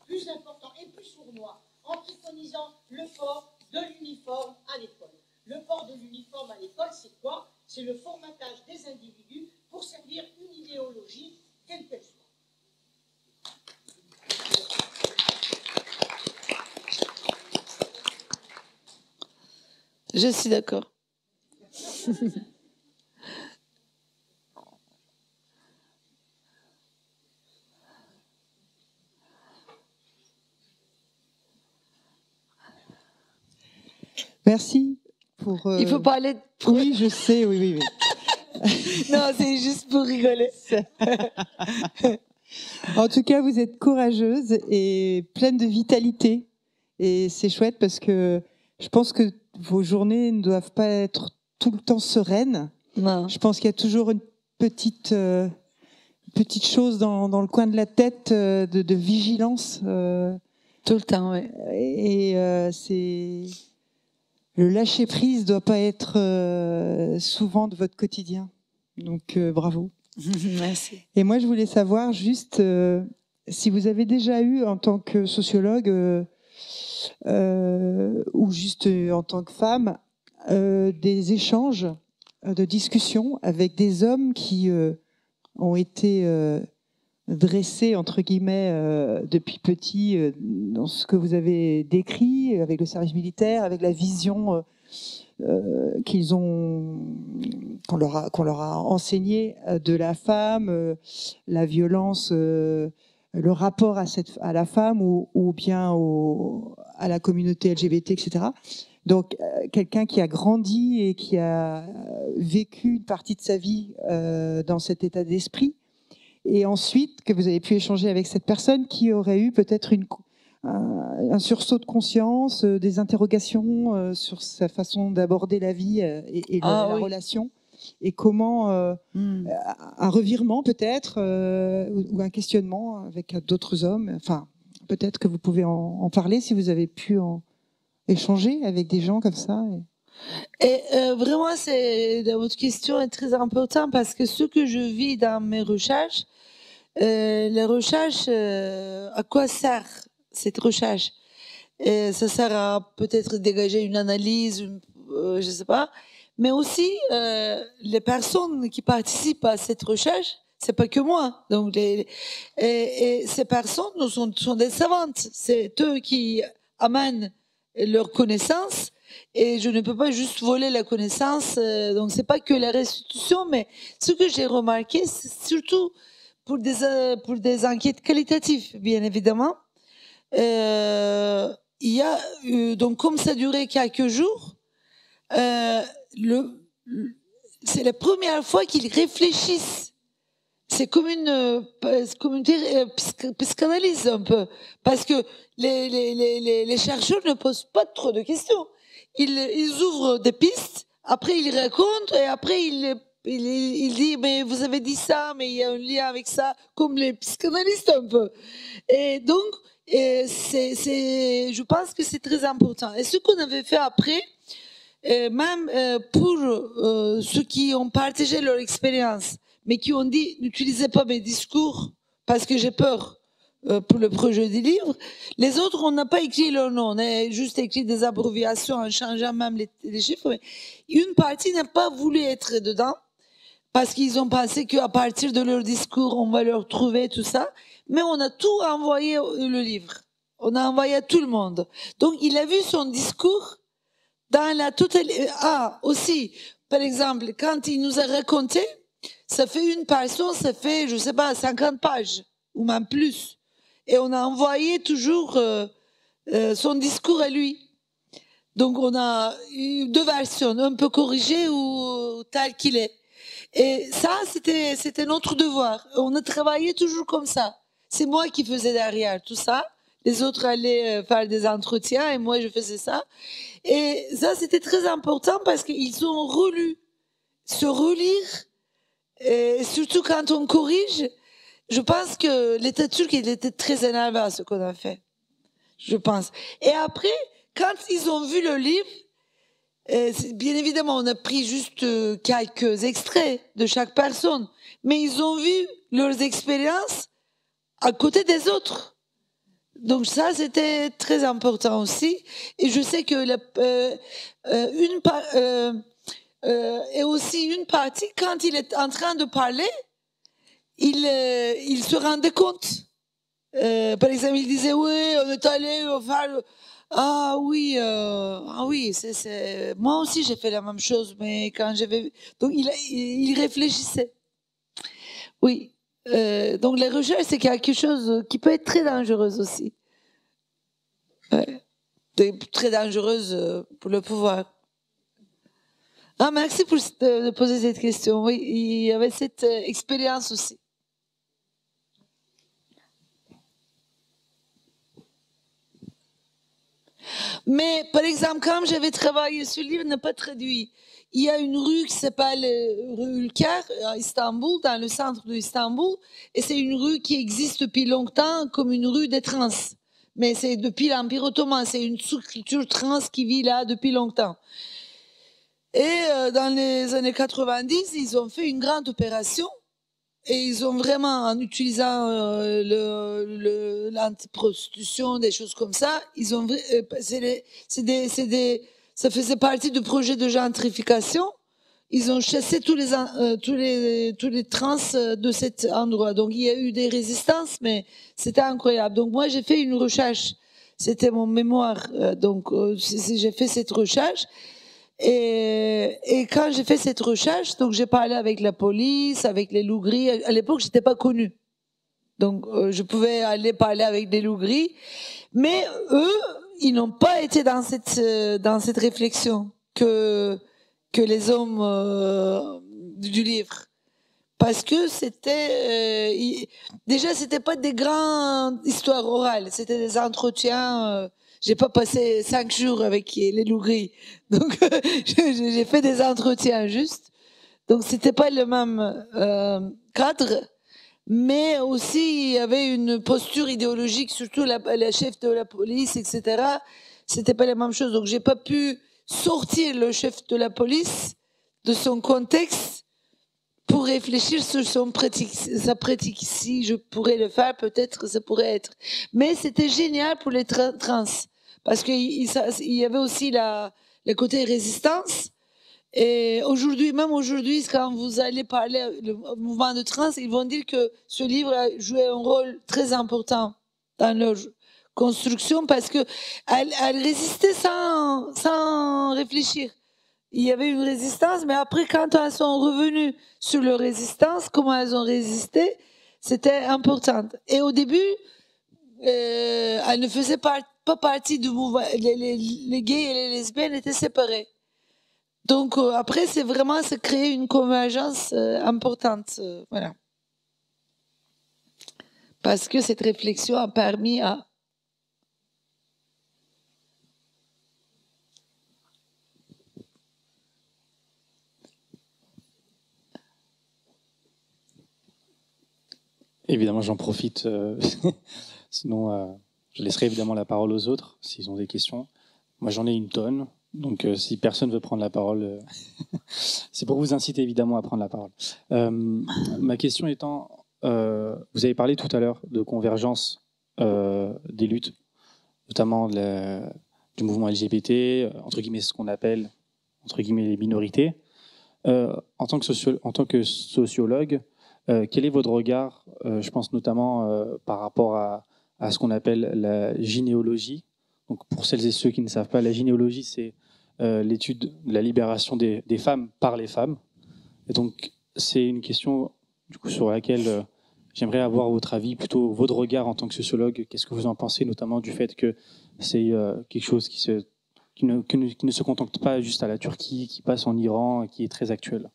Speaker 5: plus important et plus sournois, en préconisant le port de l'uniforme à l'école. Le port de l'uniforme à l'école, c'est quoi? C'est le formatage des individus pour servir une idéologie, quelle qu'elle soit.
Speaker 3: Je suis d'accord.
Speaker 6: Merci pour.
Speaker 3: Il faut pas aller.
Speaker 6: Oui, je sais, oui.
Speaker 3: Non, c'est juste pour rigoler.
Speaker 6: En tout cas, vous êtes courageuse et pleine de vitalité. Et c'est chouette parce que je pense que vos journées ne doivent pas être tout le temps sereines.
Speaker 3: Non.
Speaker 6: Je pense qu'il y a toujours une petite chose dans le coin de la tête de vigilance.
Speaker 3: Tout le temps, oui.
Speaker 6: Et c'est... Le lâcher-prise ne doit pas être souvent de votre quotidien. Donc, bravo.
Speaker 3: Merci.
Speaker 6: Et moi, je voulais savoir juste si vous avez déjà eu, en tant que sociologue ou juste en tant que femme, des échanges de discussions avec des hommes qui ont été dressés, entre guillemets, depuis petit, dans ce que vous avez décrit, avec le service militaire, avec la vision qu'on leur a enseigné de la femme, la violence, le rapport à la femme ou bien à la communauté LGBT, etc. Donc, quelqu'un qui a grandi et qui a vécu une partie de sa vie dans cet état d'esprit, et ensuite que vous avez pu échanger avec cette personne qui aurait eu peut-être un sursaut de conscience, des interrogations sur sa façon d'aborder la vie et la relation, et comment un revirement peut-être ou un questionnement avec d'autres hommes. Enfin, peut-être que vous pouvez en parler si vous avez pu échanger avec des gens comme ça.
Speaker 3: Et vraiment, votre question est très importante parce que ce que je vis dans mes recherches, les recherches, à quoi sert cette recherche? Ça sert à peut-être dégager une analyse, je sais pas, mais aussi les personnes qui participent à cette recherche, c'est pas que moi. Donc, et ces personnes sont des savantes. C'est eux qui amènent leurs connaissances. Et je ne peux pas juste voler la connaissance. Donc, c'est pas que la restitution, mais ce que j'ai remarqué, c'est surtout pour des enquêtes qualitatives, bien évidemment. Il y a donc, comme ça durait quelques jours, c'est la première fois qu'ils réfléchissent. C'est comme une psychanalyse un peu, parce que les chercheurs ne posent pas trop de questions. Ils ouvrent des pistes, après ils racontent, et après ils disent mais vous avez dit ça, mais il y a un lien avec ça, comme les psychanalystes un peu. Et donc je pense que c'est très important. Et ce qu'on avait fait après, même pour ceux qui ont partagé leur expérience, mais qui ont dit n'utilisez pas mes discours parce que j'ai peur pour le projet du livre. Les autres, on n'a pas écrit leur nom, on a juste écrit des abréviations en changeant même les chiffres. Mais une partie n'a pas voulu être dedans parce qu'ils ont pensé qu'à partir de leur discours, on va leur trouver tout ça. Mais on a tout envoyé le livre. On a envoyé à tout le monde. Donc, il a vu son discours dans la totalité. Ah, aussi, par exemple, quand il nous a raconté, ça fait une personne, ça fait, je sais pas, 50 pages, ou même plus. Et on a envoyé toujours son discours à lui. Donc, on a eu deux versions, un peu corrigée ou tel qu'il est. Et ça, c'était notre devoir. On a travaillé toujours comme ça. C'est moi qui faisais derrière tout ça. Les autres allaient faire des entretiens et moi, je faisais ça. Et ça, c'était très important parce qu'ils ont relu. Se relire, et surtout quand on corrige, je pense que l'État turc, il était très énervé à ce qu'on a fait. Je pense. Et après, quand ils ont vu le livre, bien évidemment, on a pris juste quelques extraits de chaque personne, mais ils ont vu leurs expériences à côté des autres. Donc ça, c'était très important aussi. Et je sais que et aussi une partie, quand il est en train de parler, il se rendait compte. Par exemple, il disait, oui, on est allé faire... Ah oui, moi aussi j'ai fait la même chose, mais quand j'avais... Donc il réfléchissait. Oui. Donc les recherches, c'est quelque chose qui peut être très dangereuse aussi. Ouais. Très dangereuse pour le pouvoir. Ah, merci de poser cette question. Oui, il y avait cette expérience aussi. Mais, par exemple, quand j'avais travaillé sur le livre, n'a pas traduit. Il y a une rue qui s'appelle rue Ülker à Istanbul, dans le centre d'Istanbul, et c'est une rue qui existe depuis longtemps comme une rue des trans. Mais c'est depuis l'Empire ottoman, c'est une sous-culture trans qui vit là depuis longtemps. Et dans les années 90, ils ont fait une grande opération et ils ont vraiment, en utilisant l'antiprostitution, des choses comme ça, ils ont, ça faisait partie du projet de gentrification. Ils ont chassé tous les trans de cet endroit. Donc il y a eu des résistances, mais c'était incroyable. Donc moi j'ai fait une recherche, c'était mon mémoire. Donc j'ai fait cette recherche. Et quand j'ai fait cette recherche, donc j'ai parlé avec la police, avec les loups gris. À l'époque, j'étais pas connue, donc je pouvais aller parler avec des loups gris. Mais eux, ils n'ont pas été dans cette réflexion que les hommes du livre, parce que déjà c'était pas des grandes histoires orales, c'était des entretiens. J'ai pas passé 5 jours avec les loups gris. Donc, j'ai fait des entretiens juste. Donc, c'était pas le même cadre. Mais aussi, il y avait une posture idéologique, surtout la chef de la police, etc. C'était pas la même chose. Donc, j'ai pas pu sortir le chef de la police de son contexte pour réfléchir sur sa pratique. Si je pourrais le faire, peut-être ça pourrait être. Mais c'était génial pour les trans, parce qu'il y avait aussi le côté résistance. Et aujourd'hui, même aujourd'hui, quand vous allez parler le mouvement de trans, ils vont dire que ce livre a joué un rôle très important dans leur construction, parce que elle résistait sans réfléchir. Il y avait une résistance, mais après, quand elles sont revenues sur leur résistance, comment elles ont résisté, c'était important. Et au début, elles ne faisaient pas partie du mouvement. Les gays et les lesbiennes étaient séparés. Donc après, c'est vraiment se créer une convergence importante. Voilà. Parce que cette réflexion a permis à...
Speaker 4: Évidemment, j'en profite. Sinon, je laisserai évidemment la parole aux autres s'ils ont des questions. Moi, j'en ai une tonne. Donc, si personne veut prendre la parole, c'est pour vous inciter évidemment à prendre la parole. Ma question étant, vous avez parlé tout à l'heure de convergence des luttes, notamment du mouvement LGBT, entre guillemets ce qu'on appelle entre guillemets les minorités. En tant que sociologue, quel est votre regard, je pense notamment par rapport à ce qu'on appelle la gynéologie. Donc, pour celles et ceux qui ne savent pas, la gynéologie, c'est l'étude de la libération des femmes par les femmes. Et donc, c'est une question du coup, sur laquelle j'aimerais avoir votre avis, plutôt votre regard en tant que sociologue. Qu'est-ce que vous en pensez, notamment du fait que c'est quelque chose qui ne se contente pas juste à la Turquie, qui passe en Iran, qui est très actuel.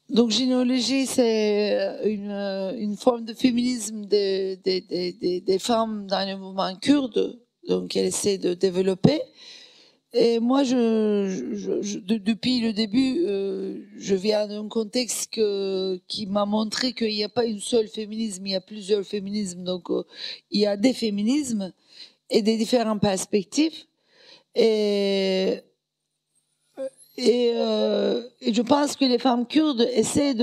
Speaker 3: Donc, gynéologie, c'est une forme de féminisme des femmes dans le mouvement kurde, donc qu'elle essaie de développer. Et moi, depuis le début, je viens d'un contexte qui m'a montré qu'il n'y a pas une seule féminisme, il y a plusieurs féminismes. Donc, il y a des féminismes et des différentes perspectives. Et je pense que les femmes kurdes essaient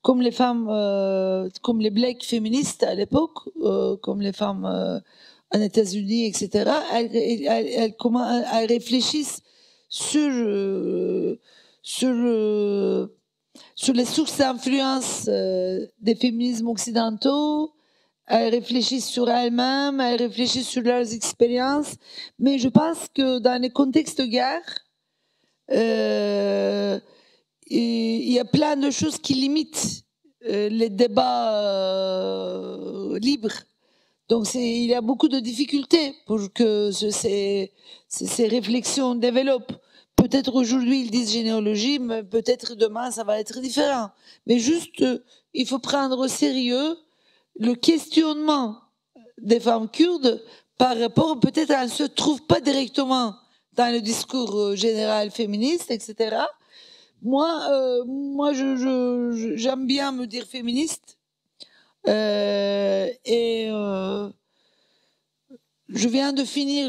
Speaker 3: comme les femmes, comme les blacks féministes à l'époque, comme les femmes en États-Unis, etc. Elles réfléchissent sur les sources d'influence des féminismes occidentaux. Elles réfléchissent sur elles-mêmes, elles réfléchissent sur leurs expériences. Mais je pense que dans les contextes de guerre, il y a plein de choses qui limitent les débats libres. Donc il y a beaucoup de difficultés pour que ces réflexions développent. Peut-être aujourd'hui ils disent généalogie, mais peut-être demain ça va être différent. Mais juste, il faut prendre au sérieux le questionnement des femmes kurdes par rapport, peut-être elles ne se trouvent pas directement dans le discours général féministe, etc. Moi, j'aime bien me dire féministe. Je viens de finir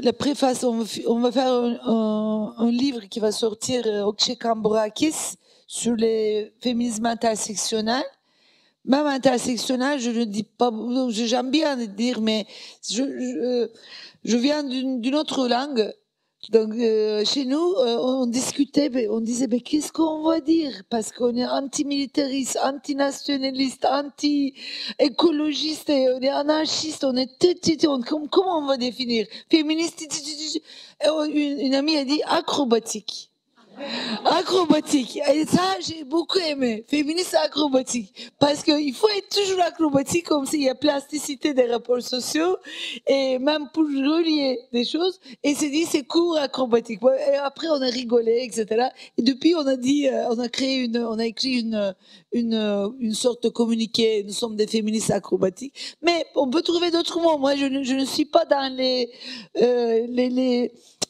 Speaker 3: la préface. On va faire un livre qui va sortir chez Cambourakis sur les féminismes intersectionnels. Même intersectionnel, je ne dis pas, j'aime bien le dire, mais je viens d'une autre langue. Donc, chez nous, on discutait, on disait, mais qu'est-ce qu'on va dire? Parce qu'on est anti-militariste, anti-nationaliste, anti-écologiste, on est anarchiste, on est comment on va définir? Féministe, une amie a dit acrobatique. Acrobatique. Et ça, j'ai beaucoup aimé. Féministe acrobatique. Parce qu'il faut être toujours acrobatique, comme s'il y a plasticité des rapports sociaux, et même pour relier des choses. Et c'est dit, c'est court acrobatique. Et après, on a rigolé, etc. Et depuis, on a dit, on a écrit une sorte de communiqué. Nous sommes des féministes acrobatiques. Mais on peut trouver d'autres mots. Moi, je ne suis pas dans les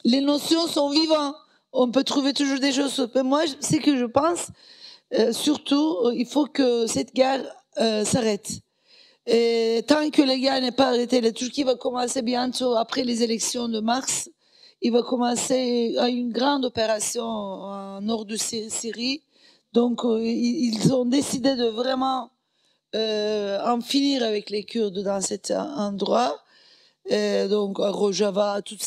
Speaker 3: notions sont vivantes. On peut trouver toujours des choses. Mais moi, c'est que je pense, surtout, il faut que cette guerre s'arrête. Et tant que la guerre n'est pas arrêtée, la Turquie va commencer bientôt, après les élections de mars, il va commencer une grande opération en nord de Syrie. Donc, ils ont décidé de vraiment en finir avec les Kurdes dans cet endroit. Donc à Rojava, tous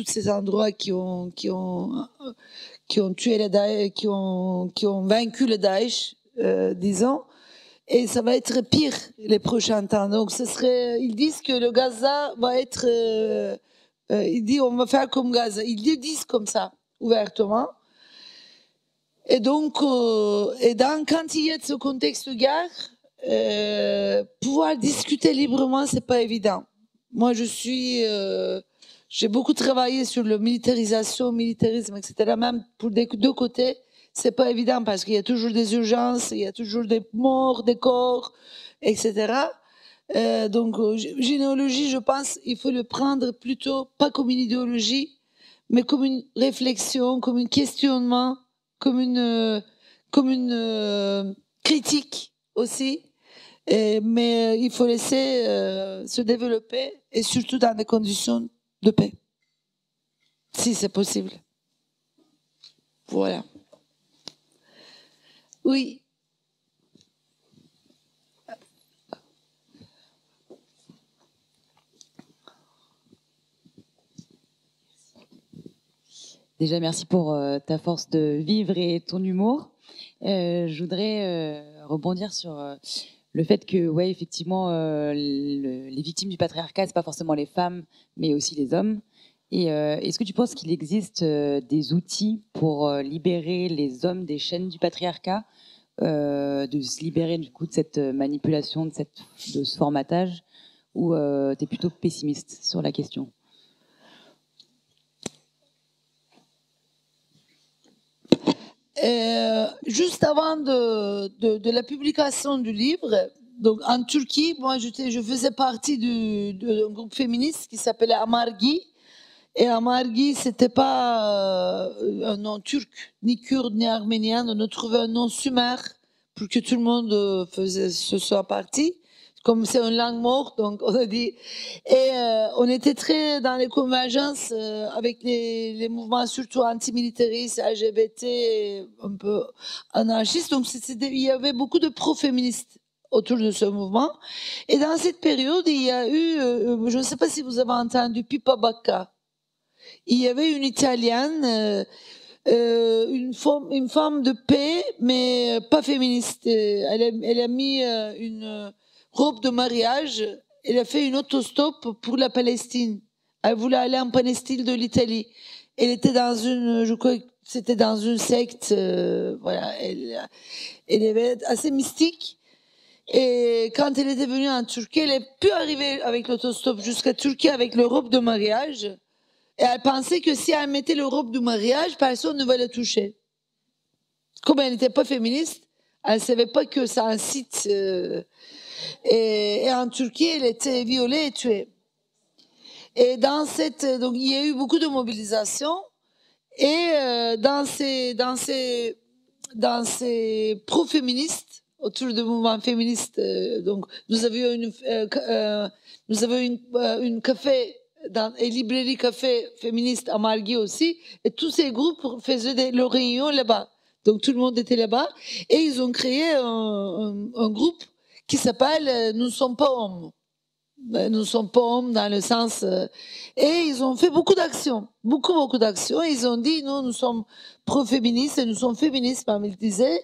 Speaker 3: ces endroits qui ont tué qui ont vaincu le Daesh, disons, et ça va être pire les prochains temps. Donc ils disent que le Gaza va être, ils disent on va faire comme Gaza, ils le disent comme ça ouvertement. Et donc, quand il y a ce contexte de guerre, pouvoir discuter librement, c'est pas évident. Moi, j'ai beaucoup travaillé sur le militarisme, etc. Même pour des deux côtés, c'est pas évident parce qu'il y a toujours des urgences, il y a toujours des morts, des corps, etc. Donc, généalogie, je pense, il faut le prendre plutôt pas comme une idéologie, mais comme une réflexion, comme un questionnement, comme une critique aussi. Mais il faut laisser se développer et surtout dans des conditions de paix. si c'est possible. Voilà. Oui.
Speaker 7: Déjà, merci pour ta force de vivre et ton humour. Je voudrais rebondir sur le fait que, ouais, effectivement, les victimes du patriarcat, c'est pas forcément les femmes, mais aussi les hommes. Et est-ce que tu penses qu'il existe des outils pour libérer les hommes des chaînes du patriarcat, de se libérer du coup de cette manipulation, de ce formatage, ou tu es plutôt pessimiste sur la question?
Speaker 3: Juste avant de la publication du livre, donc en Turquie, moi je faisais partie d'un groupe féministe qui s'appelait Amargi. Et Amargi, c'était pas un nom turc, ni kurde, ni arménien. On a trouvé un nom sumer pour que tout le monde se soit parti. Comme c'est une langue morte, donc on a dit. Et on était très dans les convergences avec les mouvements, surtout antimilitaristes, LGBT, un peu anarchistes. Donc il y avait beaucoup de pro-féministes autour de ce mouvement. Et dans cette période, il y a eu, je ne sais pas si vous avez entendu Pippa Bacca. Il y avait une Italienne, une femme de paix, mais pas féministe. Elle a mis une robe de mariage. Elle a fait une autostop pour la Palestine. Elle voulait aller en Palestine de l'Italie. Elle était dans je crois que c'était dans une secte, voilà. Elle était assez mystique. Et quand elle était venue en Turquie, elle est pu arriver avec l'autostop jusqu'à Turquie avec le robe de mariage. Et elle pensait que si elle mettait le robe du mariage, personne ne va la toucher. Comme elle n'était pas féministe, elle ne savait pas que ça incite. Et en Turquie, elle était violée et tuée. Et donc il y a eu beaucoup de mobilisation. Et dans ces pro-féministes, autour du mouvement féministe, donc nous avions une café. Dans une librairie café féministe à Margui aussi, et tous ces groupes faisaient leurs réunions là-bas. Donc tout le monde était là-bas, et ils ont créé un groupe qui s'appelle Nous ne sommes pas hommes. Nous ne sommes pas hommes dans le sens... et ils ont fait beaucoup d'actions, beaucoup d'actions. Ils ont dit, nous sommes pro-féministes, et nous sommes féministes, comme ils disaient,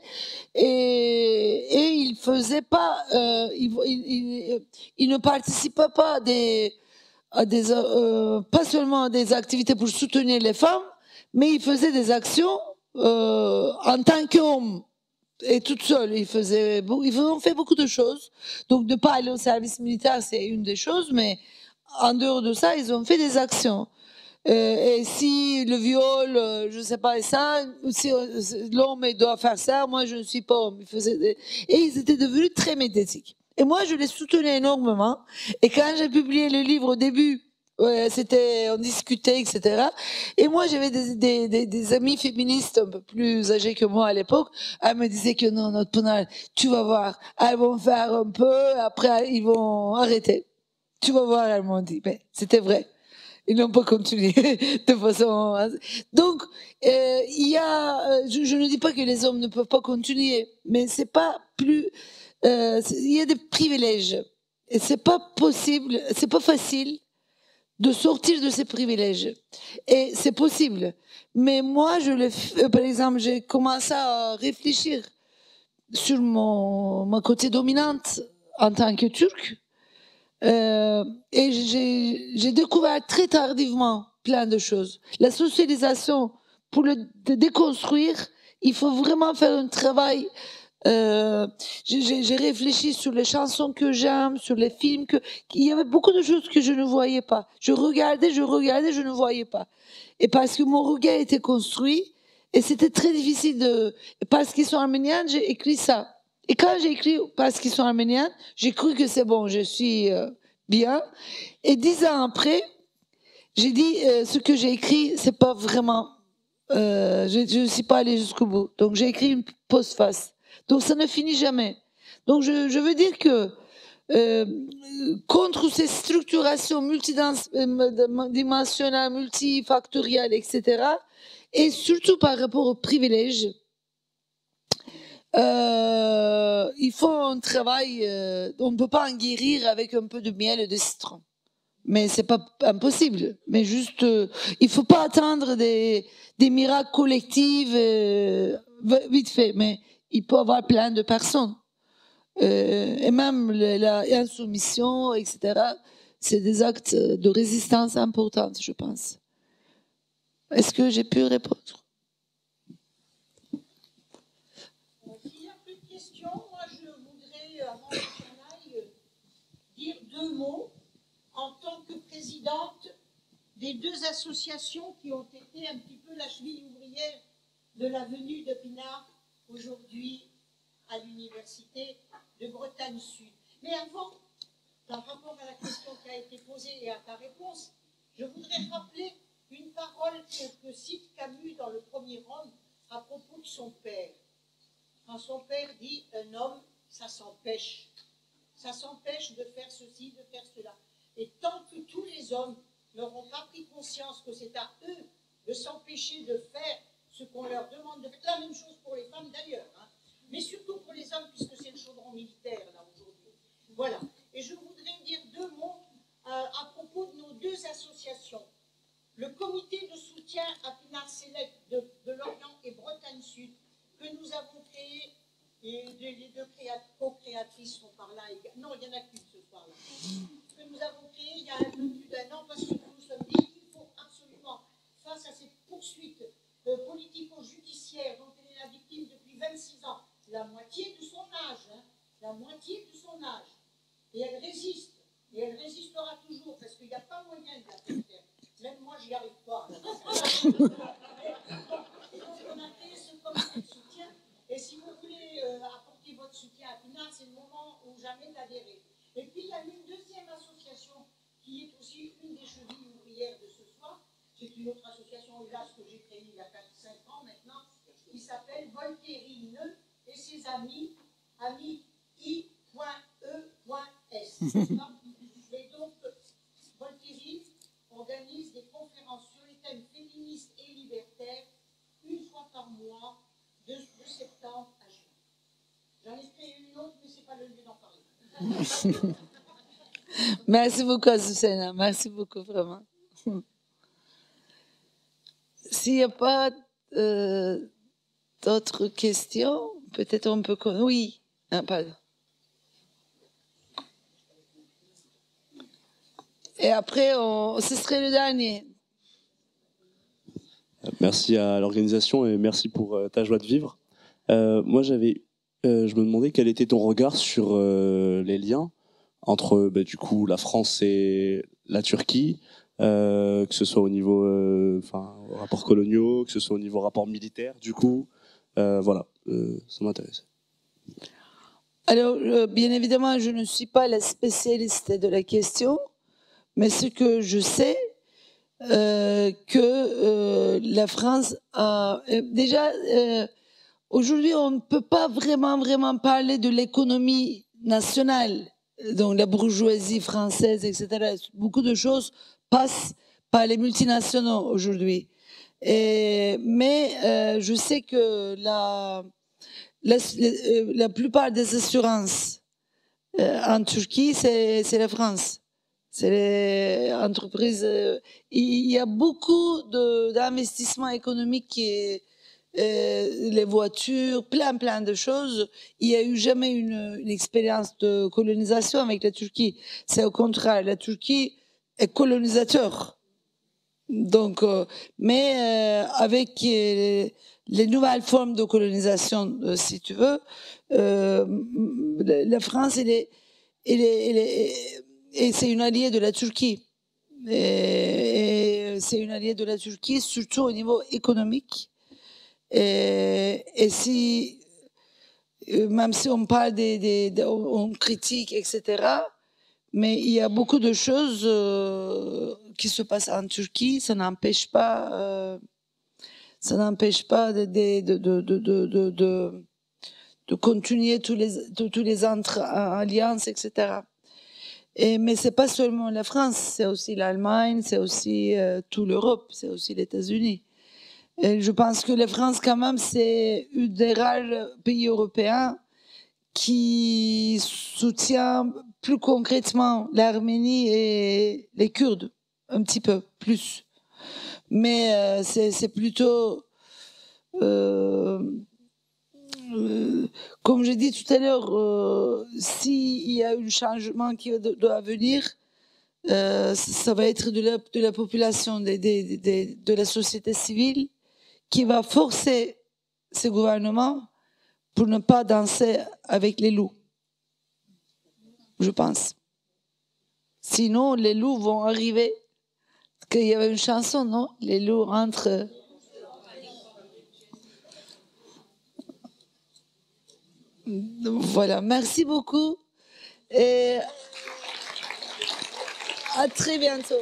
Speaker 3: et ils faisaient pas... ils ne participaient pas pas seulement à des activités pour soutenir les femmes, mais ils faisaient des actions en tant qu'hommes et toutes seules. Ils ont fait beaucoup de choses. Donc, ne pas aller au service militaire, c'est une des choses, mais en dehors de ça, ils ont fait des actions. Et si le viol, je ne sais pas ça, si l'homme doit faire ça, moi je ne suis pas homme. Et ils étaient devenus très médiatiques. Et moi, je les soutenais énormément. Et quand j'ai publié le livre au début, on discutait, etc. Et moi, j'avais des amis féministes un peu plus âgés que moi à l'époque. Elles me disaient que non, notre Ponal, tu vas voir, elles vont faire un peu, après ils vont arrêter. Tu vas voir, elles m'ont dit. Mais c'était vrai. Ils n'ont pas continué de façon... Donc, je ne dis pas que les hommes ne peuvent pas continuer, mais c'est pas plus... il y a des privilèges. Et c'est pas possible, c'est pas facile de sortir de ces privilèges. Et c'est possible. Mais moi, par exemple, j'ai commencé à réfléchir sur mon côté dominante en tant que Turque. Et j'ai découvert très tardivement plein de choses. La socialisation, pour le déconstruire, il faut vraiment faire un travail. J'ai réfléchi sur les chansons que j'aime, sur les films il y avait beaucoup de choses que je ne voyais pas. Je regardais, je ne voyais pas. Et parce que mon regard était construit, et c'était très difficile parce qu'ils sont arméniens, j'ai écrit ça. Et quand j'ai écrit parce qu'ils sont arméniens, j'ai cru que c'est bon, je suis bien. Et 10 ans après, j'ai dit ce que j'ai écrit, c'est pas vraiment. Je ne suis pas allée jusqu'au bout. Donc j'ai écrit une postface. Donc ça ne finit jamais. Donc je veux dire que contre ces structurations multidimensionnelles, multifactorielles, etc. Et surtout par rapport aux privilèges, il faut un travail, on ne peut pas en guérir avec un peu de miel et de citron. Mais c'est pas impossible. Mais juste, il faut pas attendre des miracles collectifs vite fait. Mais il peut y avoir plein de personnes. Et même l'insoumission, etc. C'est des actes de résistance importants, je pense. Est-ce que j'ai pu répondre?
Speaker 5: S'il n'y a plus de questions, moi je voudrais, avant que j'en aille, dire 2 mots en tant que présidente des 2 associations qui ont été un petit peu la cheville ouvrière de la venue de Pinard aujourd'hui à l'université de Bretagne Sud. Mais avant, par rapport à la question qui a été posée et à ta réponse, je voudrais rappeler une parole que cite Camus dans le premier Homme à propos de son père. Quand son père dit « un homme, ça s'empêche. Ça s'empêche de faire ceci, de faire cela. » Et tant que tous les hommes n'auront pas pris conscience que c'est à eux de s'empêcher de faire ce qu'on leur demande de faire, la même chose pour les femmes d'ailleurs, hein, mais surtout pour les hommes, puisque c'est le chaudron militaire, là, aujourd'hui. Voilà. Et je voudrais dire 2 mots à propos de nos 2 associations. Le comité de soutien à Pinard Select de Lorient et Bretagne Sud, que nous avons créé, et les 2 co-créatrices sont par là. Non, il n'y en a qu'une ce soir-là. Que nous avons créé il y a un peu plus d'1 an, parce que nous nous sommes dit qu'il faut absolument, face à cette poursuite politico-judiciaire dont elle est la victime depuis 26 ans, la moitié de son âge, hein, la moitié de son âge. Et elle résiste, et elle résistera toujours, parce qu'il n'y a pas moyen de la faire taire. Même moi, j'y arrive pas. Donc, on a créé ce comité de soutien, et si vous voulez apporter votre soutien à Pinard, c'est le moment ou jamais d'adhérer. Et puis, il y a une 2e association qui est aussi une des chevilles ouvrières de ce soir. C'est une autre association, hélas, que j'ai créée il y a 4-5 ans maintenant, qui s'appelle Voltairine et ses amis, amis I.E.S. Et donc, Voltairine organise des conférences sur les thèmes féministes et libertaires une fois par mois, de septembre à juin. J'en ai créé une autre, mais ce n'est pas le lieu d'en parler.
Speaker 3: Merci beaucoup, Susana. Merci beaucoup, vraiment. S'il n'y a pas d'autres questions, peut-être on peut... Oui, pardon. Et après, ce serait le dernier.
Speaker 8: Merci à l'organisation et merci pour ta joie de vivre. Moi, je me demandais quel était ton regard sur les liens entre du coup la France et la Turquie, que ce soit au niveau rapports coloniaux, que ce soit au niveau rapport militaire, du coup, voilà, ça m'intéresse.
Speaker 3: Alors, bien évidemment, je ne suis pas la spécialiste de la question, mais ce que je sais, que la France a... déjà, aujourd'hui, on ne peut pas vraiment parler de l'économie nationale, donc la bourgeoisie française, etc. Beaucoup de choses passent par les multinationaux aujourd'hui. Mais je sais que la plupart des assurances en Turquie, c'est la France. C'est les entreprises. Il y a beaucoup d'investissements économiques et les voitures, plein de choses. Il n'y a eu jamais une expérience de colonisation avec la Turquie. C'est au contraire, la Turquie est colonisateur. Donc, mais avec les nouvelles formes de colonisation, si tu veux, la France, et c'est une alliée de la Turquie. Et c'est une alliée de la Turquie, surtout au niveau économique. Et si, même si on parle on critique, etc., mais il y a beaucoup de choses qui se passent en Turquie. Ça n'empêche pas de continuer tous les alliances, etc. Mais c'est pas seulement la France, c'est aussi l'Allemagne, c'est aussi toute l'Europe, c'est aussi les États-Unis. Et je pense que la France, quand même, c'est une des rares pays européens qui soutient plus concrètement l'Arménie et les Kurdes, un petit peu plus. Mais c'est plutôt, comme j'ai dit tout à l'heure, s'il y a un changement qui doit venir, ça va être de la population, de la société civile, qui va forcer ce gouvernement pour ne pas danser avec les loups, je pense. Sinon, les loups vont arriver. Qu'il y avait une chanson, non? Les loups rentrent. Voilà, merci beaucoup et à très bientôt.